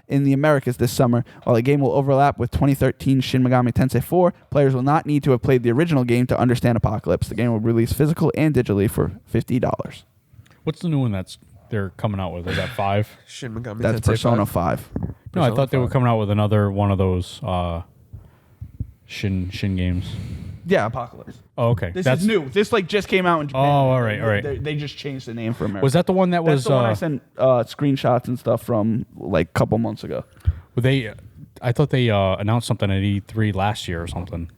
in the Americas this summer. While the game will overlap with 2013 Shin Megami Tensei 4, players will not need to have played the original game to understand Apocalypse. The game will be released physical and digitally for $50. What's the new one they're coming out with? Is that 5? Shin Megami That's Tensei Persona 5. 5. No, I Persona thought they were 5. coming out with another one of those Shin games. Yeah, Apocalypse. Oh, okay. This is new. This just came out in Japan. Oh, all right. They just changed the name for America. Was that the one that That's was? the one I sent screenshots and stuff from like a couple months ago. I thought they announced something at E3 last year or something.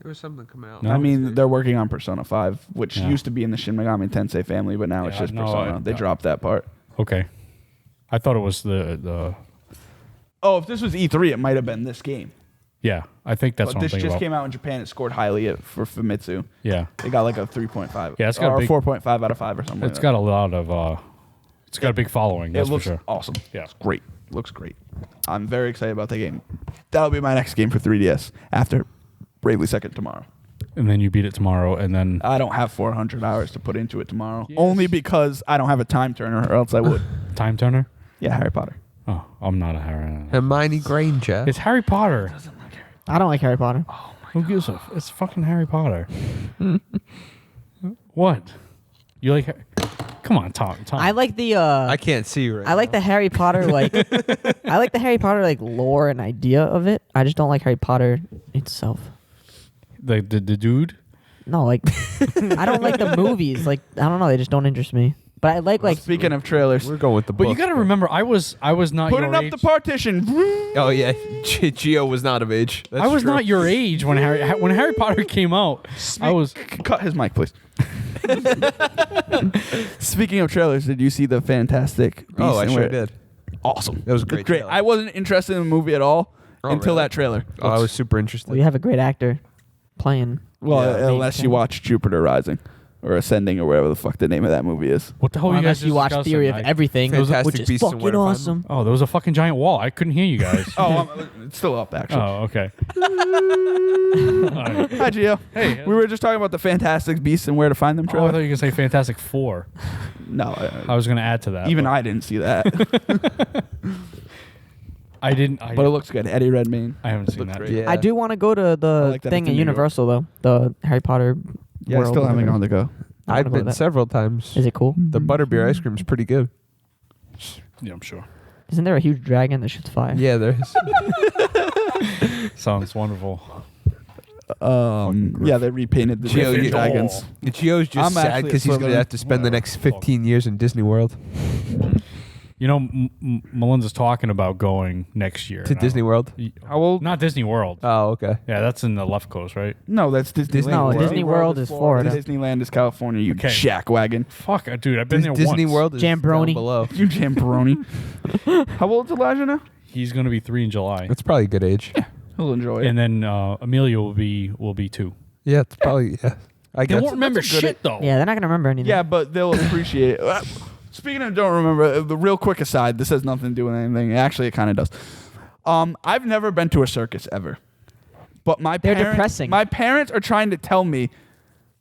There was something coming out. No? I mean, they're working on Persona 5, which Yeah. used to be in the Shin Megami Tensei family, but now it's Yeah, just no, Persona. They yeah. dropped that part. Okay. I thought it was the. Oh, if this was E3, it might have been this game. Yeah, I think that's But what I'm this thinking just about. came out in Japan. It scored highly for Famitsu. Yeah, It got like a 3.5. Yeah, it's got a or big- 4.5 out of 5 or something. it's got a lot of. It's got a big following. That's it looks for sure. awesome. Yeah. It's great. Looks great. I'm very excited about that game. That'll be my next game for 3DS after Bravely Second tomorrow. And then you beat it tomorrow, and then I don't have 400 hours to put into it tomorrow. Only because I don't have a time turner, or else I would. Time Turner. Yeah, Harry Potter. Oh, I'm not a Harry. Hermione Granger. It's Harry Potter. I don't like Harry Potter. Who gives a? It's fucking Harry Potter. What? You like? Come on, Tom. I like the. I can't see you right I like now. the Harry Potter like. I like the Harry Potter like lore and idea of it. I just don't like Harry Potter itself. the dude. No, like I don't like the movies. Like I don't know, they just don't interest me. But I like Speaking of trailers, We're going with the But book. you got to remember, I was not putting your up age. the partition. Oh yeah, Gio was not of age. That's I was true. not your age when Harry Potter came out. I was. Cut his mic, please. Speaking of trailers, did you see the Fantastic Beasts? Oh, I and sure Where- did. Awesome. That was a great Great. trailer. I wasn't interested in the movie at all Oh, until really? that trailer. Oh, I was super interested. well, you have a great actor playing. Well, Yeah. unless you watch Jupiter Rising or Ascending or whatever the fuck the name of that movie is. What the hell Well, are you guys unless you watch discussing? Theory of Everything, Fantastic which is Beasts and fucking Where to Find awesome. Oh, there was a fucking giant wall. I couldn't hear you guys. Oh, it's still up actually. Oh, okay. All right. Hi, Gio. Hey. We were just talking about the Fantastic Beasts and Where to Find Them Oh, I trailer. thought you were gonna say Fantastic Four. No, I was gonna add to that. even but I didn't see that. I didn't. But it looks good. Eddie Redmayne. I haven't seen looks that. great. Yeah. I do want to go to I the like that thing it's in at New York. Universal though, the Harry Potter. Yeah, I world still or haven't whatever. gone to go. I wanna I've go to been that. several times. Is it cool? The butterbeer ice cream's pretty good. Yeah, I'm sure. Isn't there a huge dragon that shoots fire? Yeah, there is. Sounds wonderful. Yeah, they repainted the Gio, different you- dragons. Gio's just I'm sad actually because he's going to Slytherin. have to spend the next 15 years in Disney World. You know, Melinda's talking about going next year. To and I Disney don't- World? How old? Not Disney World. Oh, okay. Yeah, that's in the left coast, right? No, that's Disneyland. No, World. Disney World is Florida. Disneyland is California. You Okay. jackwagon. Fuck, dude, I've been there Disney once. World is Jambroni. down below. You jambroni. How old's Elijah now? He's gonna be 3 in July, That's probably a good age. He'll enjoy it. and then Amelia will be 2. Yeah, it's probably, yeah. I They guess. won't remember that's a good- shit though. Yeah, they're not gonna remember anything. Yeah, but they'll appreciate it. Speaking of don't remember, the real quick aside, this has nothing to do with anything. Actually, it kind of does. I've never been to a circus ever. But They're depressing. My parents are trying to tell me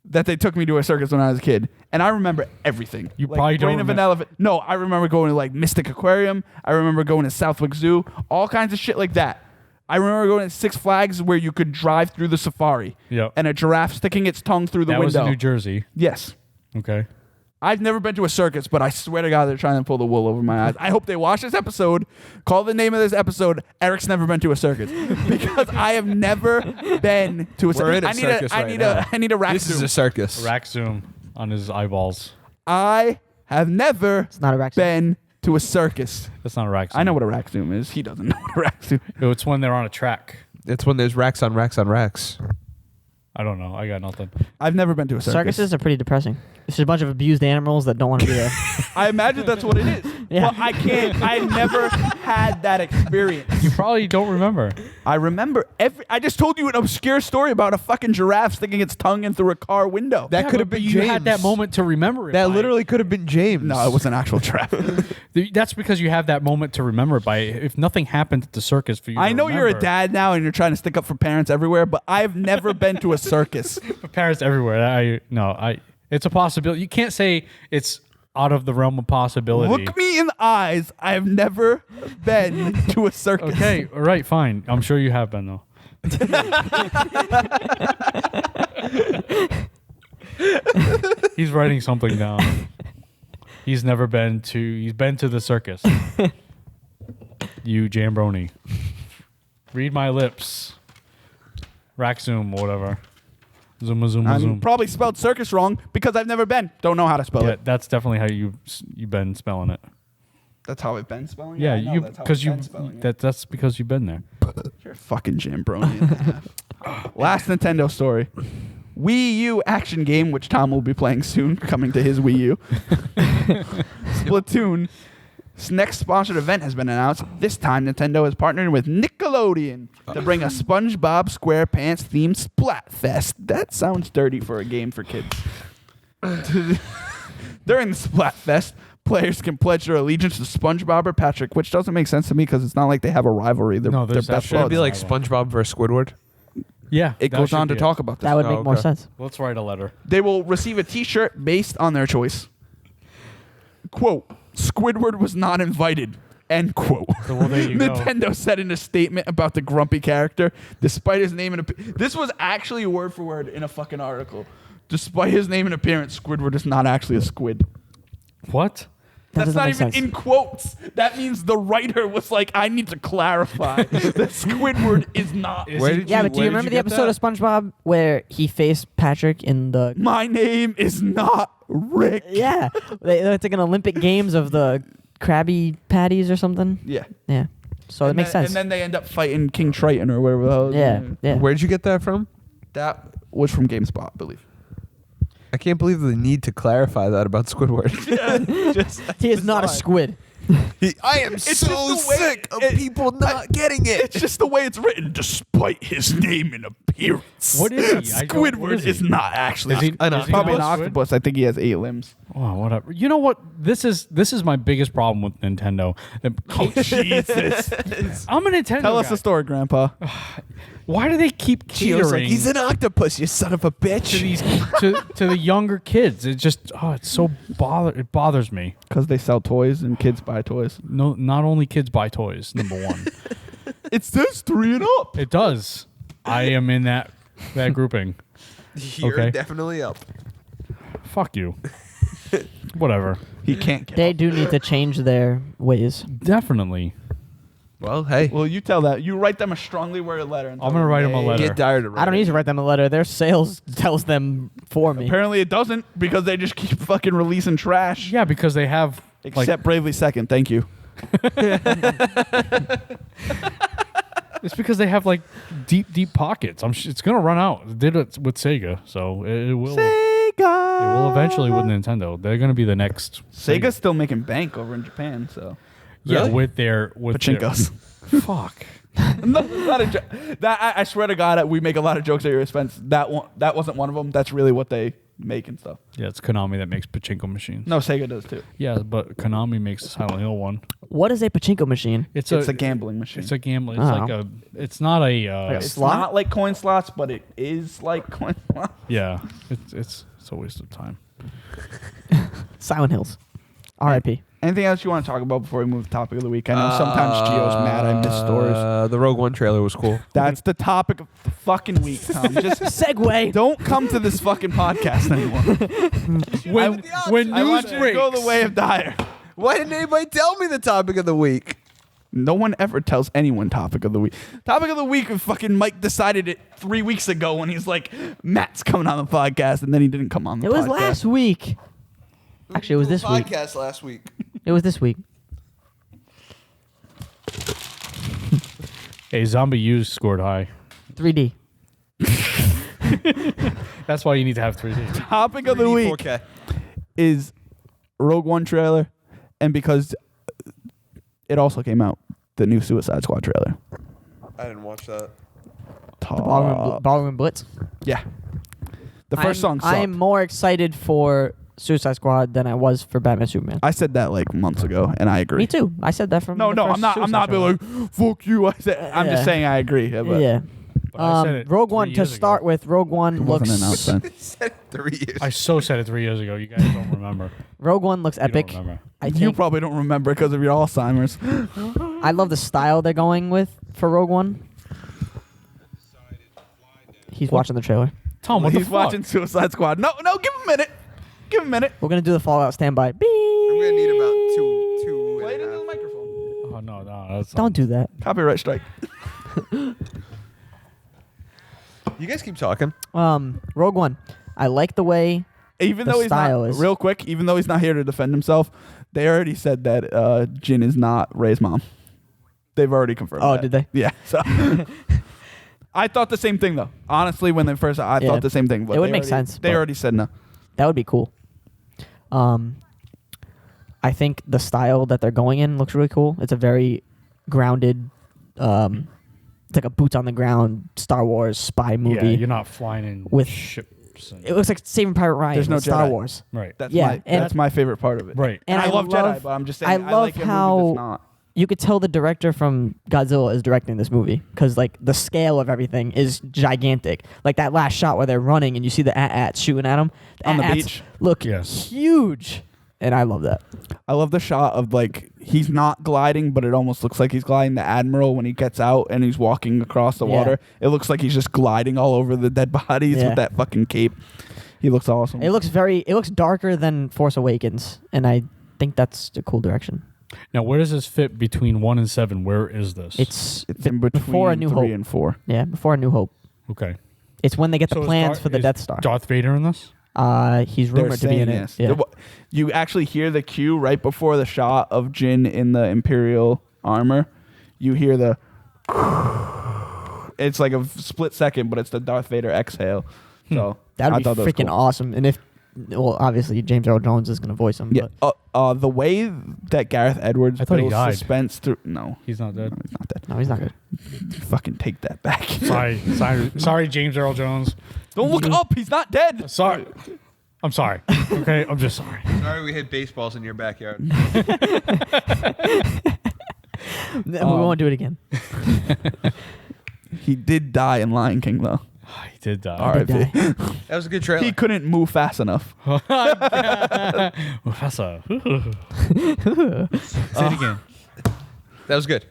that they took me to a circus when I was a kid, and I remember everything. You probably don't Brain of an remem- elephant. No, I remember going to like Mystic Aquarium. I remember going to Southwick Zoo. All kinds of shit like that. I remember going to Six Flags where you could drive through the safari. Yep. And a giraffe sticking its tongue through the That window. was in New Jersey. Yes. Okay. I've never been to a circus, but I swear to God they're trying to pull the wool over my eyes. I hope they watch this episode. Call the name of this episode, Eric's Never Been to a Circus. Because I have never been to a circus. We're in a I need circus I right need now. I need a rack This is zoom. a circus. Rack zoom on his eyeballs. I have never It's not a rack zoom. been to a circus. That's not a rack zoom. I know what a rack zoom is. He doesn't know what a rack zoom is. It's when they're on a track. It's when there's racks on racks on racks. I don't know. I got nothing. I've never been to a circus. Circuses are pretty depressing. It's just a bunch of abused animals that don't want to be there. I imagine that's what it is. Yeah. But I can't. I never had that experience. You probably don't remember. I remember I just told you an obscure story about a fucking giraffe sticking its tongue in through a car window. That could have but been you James. had that moment to remember it. That by. literally could have been James. No, it was an actual giraffe. That's because you have that moment to remember it by. If nothing happened at the circus for you, I to know you're a remember. dad now and you're trying to stick up for parents everywhere, but I've never been to a circus. Parents everywhere. It's a possibility. You can't say it's out of the realm of possibility. Look me in the eyes. I have never been to a circus. Okay, all right, fine. I'm sure you have been though. He's writing something down. He's never been to. He's been to the circus. You Jambroni. Read my lips. Rack zoom or whatever. Zoom zoom I'm zoom. probably spelled circus wrong because I've never been. Don't know how to spell Yeah, it. that's definitely how you've been spelling it. That's how I've been spelling it? Yeah, I know you that's how because I've you been spelling it. that's because you've been there. You're a fucking Jambroni. Last Nintendo story. Wii U action game, which Tom will be playing soon, coming to his Wii U. Splatoon Next sponsored event has been announced. This time, Nintendo is partnering with Nickelodeon to bring a SpongeBob SquarePants themed Splatfest. That sounds dirty for a game for kids. During the Splatfest, players can pledge their allegiance to SpongeBob or Patrick, which doesn't make sense to me because it's not like they have a rivalry. They're there's best actually- It'd be buds. like SpongeBob versus Squidward. Yeah. It that goes should on to be talk about this. That would make Oh, more okay. sense. Let's write a letter. They will receive a T-shirt based on their choice. Quote, Squidward was not invited. End quote. So, well, there you go. Nintendo said in a statement about the grumpy character, despite his name and this was actually word for word in a fucking article. Despite his name and appearance, Squidward is not actually a squid. What? That That's doesn't not make even sense. in quotes. That means the writer was like, I need to clarify that Squidward is not. Where did Yeah, you, but do where you did remember the get episode that? of SpongeBob where he faced Patrick in the? My name is not Rick. Yeah, it's like an Olympic Games of the Krabby Patties or something. Yeah. Yeah, so it makes sense. And then they end up fighting King Triton or whatever the hell. yeah, yeah. Where'd you get that from? That was from GameSpot, I believe. I can't believe the need to clarify that about Squidward. He is not a squid. I am It's so just the way- sick of people not getting it. It's just the way it's written, despite his name and appearance. What is he? I don't- what Squidward is he? is not actually. Is he- an is he probably an not a squid? octopus. I think he has 8 limbs. Oh, whatever. You know what? This is my biggest problem with Nintendo. Jesus. I'm a Nintendo Tell us guy. the story, Grandpa. Why do they keep Gio's catering like, he's an octopus, you son of a bitch. to these to the younger kids? It just it's so it bothers me. Because they sell toys and kids buy toys. No, not only kids buy toys. Number one, It says 3 and up. it does. I am in that grouping. You're Okay. definitely up. Fuck you. Whatever. He can't get They do need to change their ways. Definitely. Well, hey, Well, you tell that. You write them a strongly worded letter. And I'm tell gonna write them a "Hey." letter. get tired of I don't need to write them a letter. Their sales tells them for me. Apparently it doesn't because they just keep fucking releasing trash. Yeah, because they have Except Bravely Second. Thank you. it's because they have like deep pockets. It's gonna run out. It did it with Sega, so it will. It will eventually with Nintendo. They're gonna be the next Sega's still making bank over in Japan, so. Yeah, Really? with their Pachinkos. Fuck. No, it's not a joke. I swear to God, we make a lot of jokes at your expense. That wasn't one of them. That's really what they make and stuff. Yeah, it's Konami that makes pachinko machines. No, Sega does too. Yeah, but Konami makes the Silent Hill one. What is a pachinko machine? It's a gambling machine. It's a gambling. Oh. It's like a. It's not a. Like a It's slot? not like coin slots, but it is like coin slots. Yeah, it's a waste of time. Silent Hills. R.I.P. Anything else you want to talk about before we move to topic of the week? I know sometimes Gio's mad. I miss stories. The Rogue One trailer was cool. That's the topic of the fucking week, Tom. Just Segue. don't come to this fucking podcast anymore. When I news want you to breaks, go the way of Dyer. Why didn't anybody tell me the topic of the week? No one ever tells anyone topic of the week. Topic of the week, fucking Mike decided it 3 weeks ago when he's like, Matt's coming on the podcast, and then he didn't come on the It podcast. was last week. Actually, it was this week. Podcast last week. It was this week. Hey, Zombie U's scored high. 3D. That's why you need to have 3D. Topic of the week 4K. is Rogue One trailer, and because it also came out, the new Suicide Squad trailer. I didn't watch that. Ballroom Blitz. Yeah. The 1st song sucked. I'm more excited for Suicide Squad than I was for Batman Superman. I said that like months ago, and I agree. Me too. I said that from No, the I'm first not. I'm Suicide not being trailer. like, fuck you. I'm Yeah. just saying I agree. Yeah, but Yeah. But I said it Rogue 3 One, to years start ago. with, Rogue One it wasn't announced looks then. Said 3 years. I so said it 3 years ago. You guys don't remember. Rogue One looks You don't epic. remember. I You think probably don't remember because of your Alzheimer's. I love the style they're going with for Rogue One. He's watching the trailer. Tom, what the He's fuck? watching Suicide Squad. No, give him a minute. Give him a minute. We're gonna do the Fallout standby. Beep. I'm gonna need about two. Play it and a into the half. microphone. Oh no, that's Don't do that. Copyright strike. You guys keep talking. Rogue One. I like the way. Even The though he's style not, is- real quick, even though he's not here to defend himself, they already said that Jin is not Ray's mom. They've already confirmed Oh, that. did they? Yeah. So I thought the same thing, though. Honestly, when they first, I Yeah. thought the same thing. But It would they make already- sense, They but- already said no. That would be cool. I think the style that they're going in looks really cool. It's a very grounded, it's like a boots on the ground Star Wars spy movie. Yeah, you're not flying in with ships. And, It looks like Saving Private Ryan. There's no with Star Jedi. Wars. right. That's Yeah, my and- that's my favorite part of it. Right. And I love Jedi, but I'm just saying I like a movie that's not. You could tell the director from Godzilla is directing this movie because like the scale of everything is gigantic. Like that last shot where they're running and you see the AT-ATs shooting at them On the beach? Look Yes. huge, and I love that. I love the shot of like he's not gliding, but it almost looks like he's gliding. The Admiral when he gets out and he's walking across the Yeah. water, it looks like he's just gliding all over the dead bodies Yeah. with that fucking cape. He looks awesome. It looks darker than Force Awakens, and I think that's a cool direction. Now, where does this fit between 1 and 7? Where is this? It's in between before A New 3 Hope. and 4. Yeah, before A New Hope. okay. It's when they get the So is plans Dar- for the is Death Star. Darth Vader in this? He's They're rumored to be in saying it. yes. Yeah. You actually hear the cue right before the shot of Jyn in the Imperial armor. You hear the. It's like a split second, but it's the Darth Vader exhale. So That'd I be thought that was freaking cool. awesome. And if, well, obviously James Earl Jones is going to voice him. Yeah, But the way that Gareth Edwards I thought he builds died. suspense through. No, He's not dead. he's not dead. no, he's not good. Fucking take that back. Sorry, James Earl Jones. Don't look up. He's not dead. Sorry. I'm sorry. Okay, I'm just sorry. Sorry, we hit baseballs in your backyard. We won't do it again. He did die in Lion King though. He did die. R.I.P. die. That was a good trailer. He couldn't move fast enough. Mufasa. Say it again. That was good.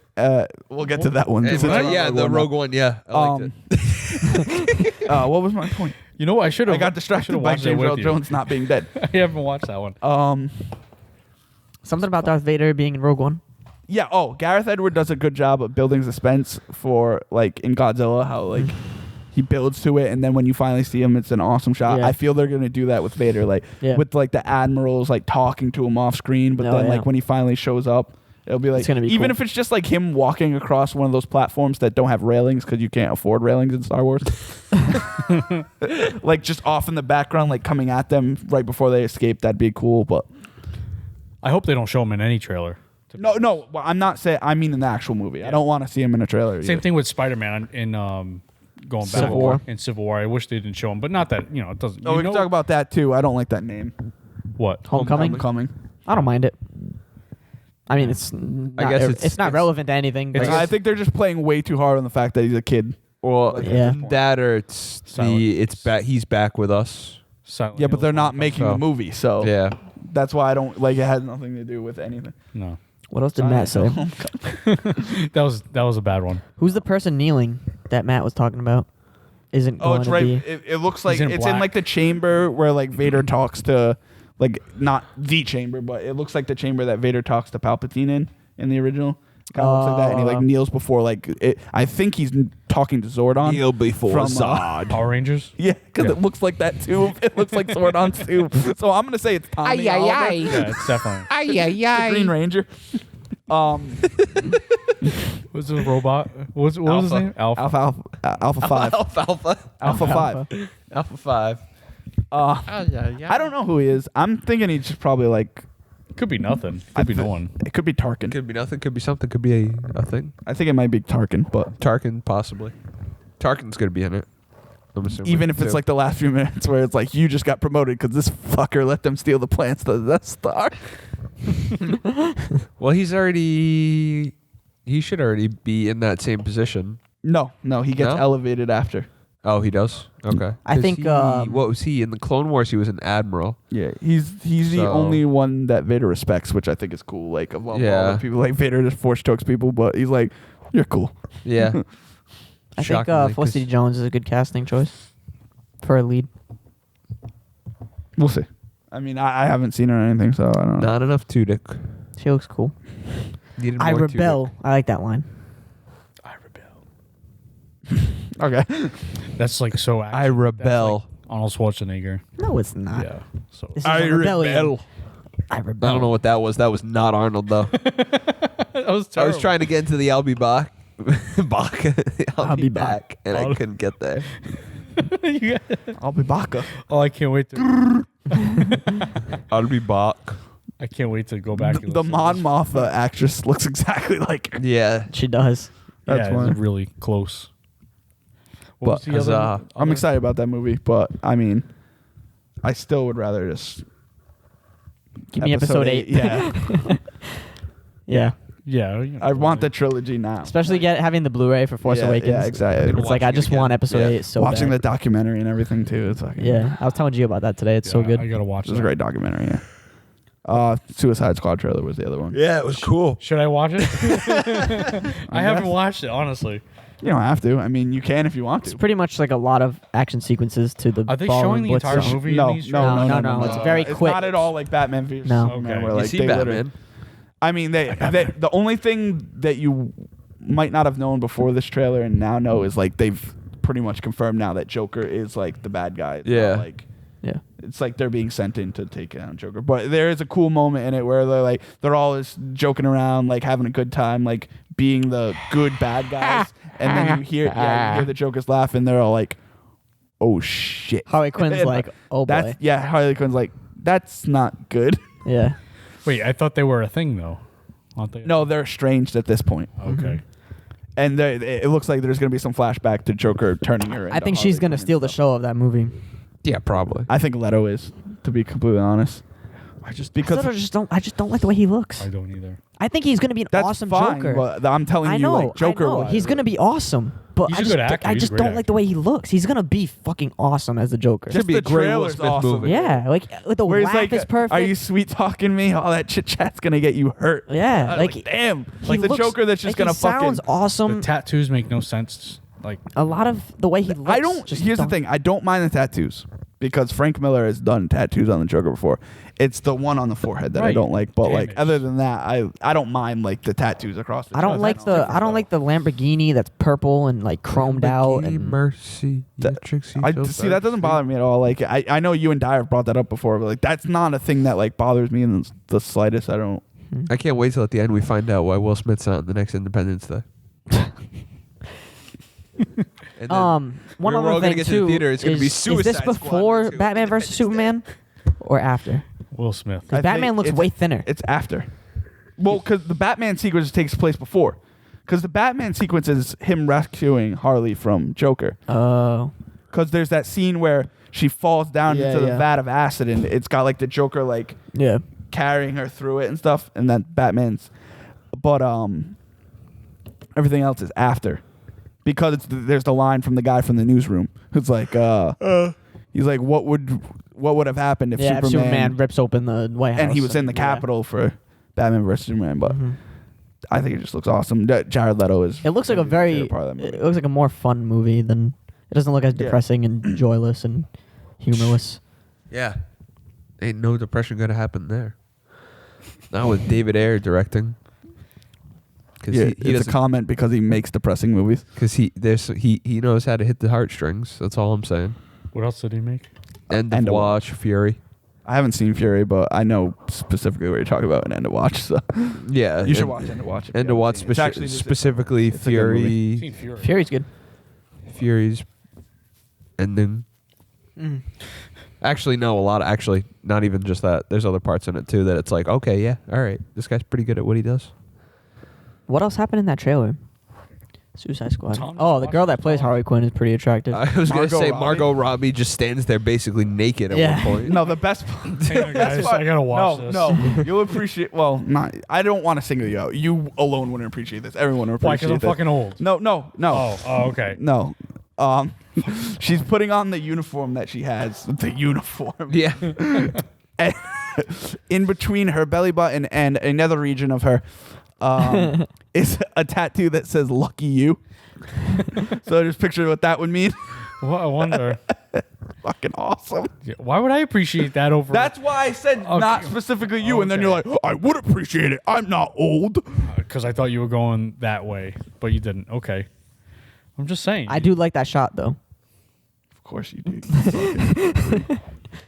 We'll get to that one. Hey, This is yeah, Rogue the One. Rogue One. Yeah, I liked it. What was my point? You know what? I should have. I got distracted by James Earl Jones not being dead. I haven't watched that one. Something about Darth Vader being in Rogue One. Yeah. Oh, Gareth Edwards does a good job of building suspense for like in Godzilla, how like he builds to it, and then when you finally see him, it's an awesome shot. Yeah. I feel they're gonna do that with Vader, like Yeah. with like the admirals like talking to him off screen, but Oh, then yeah. like when he finally shows up, it'll be like It's gonna be even cool. if it's just like him walking across one of those platforms that don't have railings because you can't afford railings in Star Wars, like just off in the background, like coming at them right before they escape. That'd be cool, but. I hope they don't show him in any trailer. No. Well, I'm not saying. I mean, in the actual movie. I don't want to see him in a trailer. Same either. thing with Spider-Man in going back Civil War. in Civil War. I wish they didn't show him, but not that it doesn't. Oh, we you can know talk about that too. I don't like that name. what? Homecoming. Homecoming. I don't mind it. I mean, it's not, guess it's not relevant to anything. it's- but I think they're just playing way too hard on the fact that he's a kid. Well, Yeah. that or it's he's back with us. Silent Yeah, but Hill's they're not Homecoming. making So- a movie, so Yeah. that's why I don't like. It has nothing to do with anything. No, what else did Matt say? that was a bad one. Who's the person kneeling that Matt was talking about? Isn't Oh, going it's to right. be. It looks like He's in it's in black. like the chamber where like Vader talks to, like not the chamber, but it looks like the chamber that Vader talks to Palpatine in the original. Kind of looks like that, and he like kneels before like it. I think he's talking to Zordon. Kneel before From, Zod. Power Rangers. Yeah, because Yeah. it looks like that too. It looks like Zordon's too. So I'm gonna say it's Tommy Oliver, Yeah, it's definitely. the Green Ranger. Was it a robot? What was his name? Alpha. Alpha 5. Alpha. Alpha 5. Alpha 5. I don't know who he is. I'm thinking he's just probably like. Could be nothing. Could be no one. It could be Tarkin. Could be nothing. Could be something. Could be a thing. I think it might be Tarkin, but Tarkin, possibly. Tarkin's gonna be in it. I'm assuming. even if it's too. like the last few minutes where it's like you just got promoted because this fucker let them steal the plans to the Death Star. Well, he should already be in that same position. No, he gets No? elevated after. Oh, he does. Okay. I 'Cause think, what was he in the Clone Wars? He was an admiral. Yeah, he's the So- only one that Vader respects, which I think is cool. Like of all Yeah. the people, like Vader just force chokes people, but he's like, "You're cool." Yeah. I think Shockingly, Felicity 'cause- Jones is a good casting choice for a lead. We'll see. I mean, I haven't seen her or anything, so I don't know. Not enough Tudyk. She looks cool. Needed I more rebel. I like that line. I rebel. Okay. That's like so. Action. I rebel. That's like Arnold Schwarzenegger. No, it's not. Yeah. So This is a rebellion. I rebel. I don't know what that was. That was not Arnold though. that was I terrible. was trying to get into the I'll be back. I'll be back, and I I'll- couldn't get there. You got- I'll be Baka. oh, I can't wait to. I'll be back. I can't wait to go back. and The listen to Mon this. Mothma actress looks exactly like her. Yeah. She does. That's yeah, why. it's really close. But- What was the other? Huzzah. I'm excited about that movie, but I mean, I still would rather just Give me episode 8. Yeah, Yeah. Yeah, you know, I want the trilogy now. Especially having the Blu-ray for Force Yeah, Awakens. yeah, exactly. It's like I Watching it just again. want episode Yeah. 8 so Watching bad. the documentary and everything too. It's fucking Yeah, I was telling you about that today. It's so Yeah, good. I gotta watch It was that. a great documentary. Yeah. Suicide Squad trailer was the other one. Yeah, it was cool. Should I watch it? I haven't watched it honestly. You don't have to. I mean, you can if you want It's to. pretty much like a lot of action sequences to the. Are they ballroom showing the blitz entire stuff. movie? No, in these no, trailers? no, no, it's very It's quick. not at all like Batman v No. Superman, Okay. where You like You see they Batman? literally- I mean, the only thing that you might not have known before this trailer and now know is like they've pretty much confirmed now that Joker is like the bad guy. It's not, Yeah. like Yeah. it's like they're being sent in to take down Joker. But there is a cool moment in it where they're all just joking around, like having a good time, like being the good bad guys, and then you hear the Joker's laugh, and they're all like, "Oh shit!" Harley Quinn's And like, oh boy. That's yeah. Harley Quinn's like, "That's not good." Yeah. Wait, I thought they were a thing though. Aren't they? No, they're estranged at this point. Okay. And it looks like there's going to be some flashback to Joker turning her into I think she's Harley going to Quinn steal and the stuff. show of that movie. Yeah, probably. I think Leto is, to be completely honest. I just because I just don't like the way he looks. I don't either. I think he's going to be an that's awesome fine, Joker. but I'm telling I you, know, like Joker. I know. He's going to be awesome. But He's I a just, good actor. I He's a just great don't like the way he looks. He's going to be fucking awesome as the Joker. Just be the a great Will trailer's Smith awesome. movie. Yeah, like with the Where he's laugh like, is perfect. "Are you sweet talking me?" All that chit chat's gonna get you hurt. Yeah, I'm like, damn, he like the looks- Joker that's just like, gonna he sounds fucking. awesome. The tattoos make no sense. Like A lot of the way he looks. I don't. just Here's the don't- thing. I don't mind the tattoos because Frank Miller has done tattoos on the Joker before. It's the one on the forehead that I Right. don't like. But like Damage. other than that, I don't mind like the tattoos across the. I don't chest. like That's the different, I don't though. like the Lamborghini that's purple and like chromed out. Lamborghini And Mercy. That- Trixie I Phil see that doesn't bother me at all. Like I know you and Dyer have brought that up before, but like that's not a thing that like bothers me in the slightest. I don't. I can't wait till at the end we find out why Will Smith's not in the next Independence Day. And then one we're other all gonna thing get to the too theater, it's gonna be is Suicide this Squad before too. Batman versus Superman or after? Will Smith. I Batman think looks it's- way thinner. It's after. Well, because the Batman sequence takes place before. Because the Batman sequence is him rescuing Harley from Joker. Oh, Because there's that scene where she falls down Yeah, into the yeah. vat of acid, and it's got like the Joker like yeah. carrying her through it and stuff, and then Batman's. But everything else is after, because there's the line from the guy from the newsroom who's like, he's like, what would have happened if Yeah, if Superman, Superman rips open the White House and he was in the yeah. Capitol for Batman versus Superman, but. Mhm. I think it just looks awesome. Jared Leto is. It looks like a my very. favorite part of that movie. It looks like a more fun movie than. It doesn't look as Yeah. depressing and joyless and humorless. yeah, ain't no depression gonna happen there. Not with David Ayer directing. Because Yeah, he it's a doesn't. comment because he makes depressing movies. Because he knows how to hit the heartstrings. That's all I'm saying. What else did he make? End End of of Watch, Fury. I haven't seen Fury, but I know specifically what you're talking about in End of Watch. So Yeah, you should and- watch End of Watch. if End you of Watch haven't seen it. It's actually just- specifically it's a good movie. Seen Fury. Fury's good. Fury's ending. Mm. Actually, no, a lot. Actually, not even just that. There's other parts in it too that it's like, okay, yeah, all right, this guy's pretty good at what he does. What else happened in that trailer? Suicide Squad. Tom Oh, the girl that plays Washington. Harley Quinn is pretty attractive. I was gonna Margot say Robbie? Margot Robbie just stands there basically naked at Yeah. one point. No, the best. Hang on, guys. I gotta watch this. No, you'll appreciate. Well, not. I don't want to single you out. You alone wouldn't appreciate this. Everyone would Why? appreciate Because I'm this. fucking old. No. Oh, okay. No. She's putting on the uniform that she has. The uniform. Yeah, And in between her belly button and another region of her is a tattoo that says "Lucky You." So just picture what that would mean. Well, I wonder. Fucking awesome. Yeah, why would I appreciate that over? That's why I said not specifically you, and then you're like, I would appreciate it. I'm not old. Because I thought you were going that way, but you didn't. Okay. I'm just saying. I do like that shot though. Of course you do.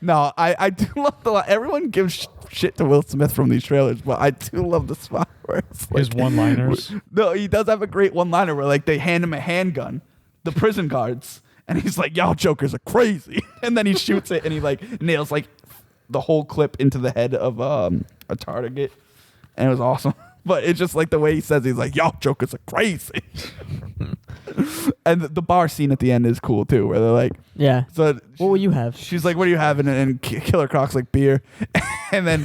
No, I do love the. Everyone gives shit to Will Smith from these trailers, but I do love the spot where it's like, His one-liners. No, he does have a great one-liner where like they hand him a handgun, the prison guards, and he's like, "Y'all jokers are crazy," and then he shoots it and he like nails like the whole clip into the head of a a target, and it was awesome. But it's just like the way he says, he's like, y'all jokers are crazy. And the bar scene at the end is cool too, where they're like, Yeah. so What will you have? she's like, what are you having? And Killer Croc's like, beer. And then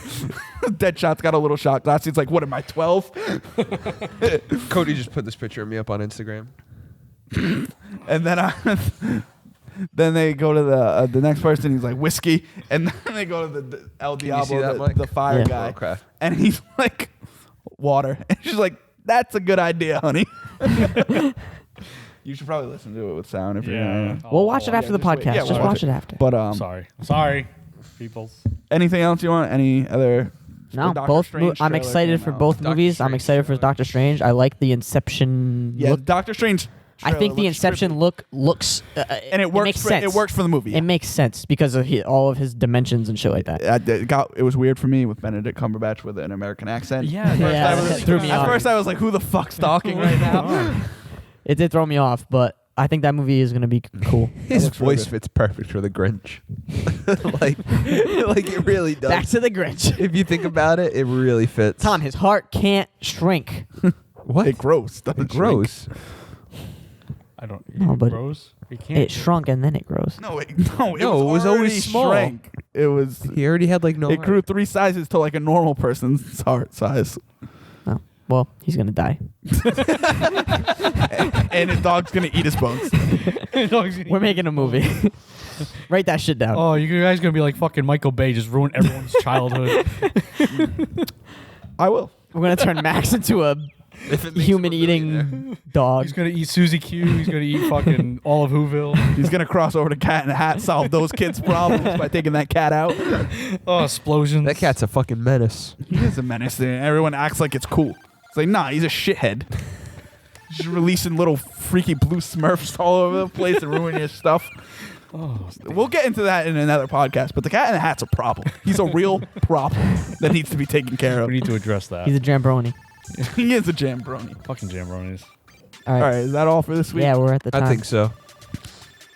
Deadshot's got a little shot glass. He's like, what am I, 12? Cody just put this picture of me up on Instagram. And then then they go to the next person. He's like, whiskey. And then they go to the El you see that, Diablo, Mike? the fire Yeah. guy. Okay. And he's like, water. And she's like, that's a good idea, honey. You should probably listen to it with sound if you're gonna. We'll watch it after the just wait. podcast. Yeah, Just we'll watch it after. But Sorry, people. anything else you want? Any other? No, Doctor both. Strange I'm trailer excited came for out. both Doctor movies. I'm Strange excited for trailer. Doctor Strange. I like the Inception Yeah, look. Doctor Strange. I think the looks Inception trippy. looks and it works. makes For, sense. it works for the movie. It makes sense because of all of his dimensions and shit like that. It was weird for me with Benedict Cumberbatch with an American accent. Yeah, Yeah, I that was- threw me At off. first, I was like, "Who the fuck's talking right now?" It did throw me off, but I think that movie is gonna be cool. His looks really voice good. fits perfect for the Grinch. like it really does. Back to the Grinch. If you think about it, it really fits. Tom, his heart can't shrink. what? It grows. doesn't shrink. Gross. I don't. No, but Rose. It can't. It shrunk and then it grows. No, it No, it was always already small. shrank. It was. He already had like no. It grew 3 sizes to like a normal person's heart size, Oh, well, he's gonna die. and his dog's gonna eat his bones. We're making a movie. Write that shit down. Oh, you guys gonna be like fucking Michael Bay, just ruin everyone's childhood. I will. We're gonna turn Max into a human eating dog. He's gonna eat Susie Q. He's gonna eat fucking all of Whoville. He's gonna cross over to Cat in the Hat, solve those kids' problems by taking that cat out. Oh, explosions. That cat's a fucking menace. He is a menace, and everyone acts like it's cool. It's like, nah, he's a shithead. Just releasing little freaky blue Smurfs all over the place and ruining your stuff. Oh, We'll get into that in another podcast, but the Cat in the Hat's a problem. He's a real problem that needs to be taken care of. we need to address that. He's a Jambroni. He is a Jambroni. Fucking Jambronis. All All right. right, is that all for this week? Yeah, we're at the time. I think so.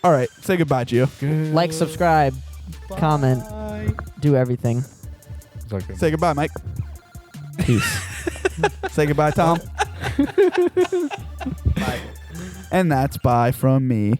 All right, say goodbye, Gio. Like, subscribe, comment, do everything. Say goodbye, Mike. Peace. Say goodbye, Tom. Bye. And that's bye from me.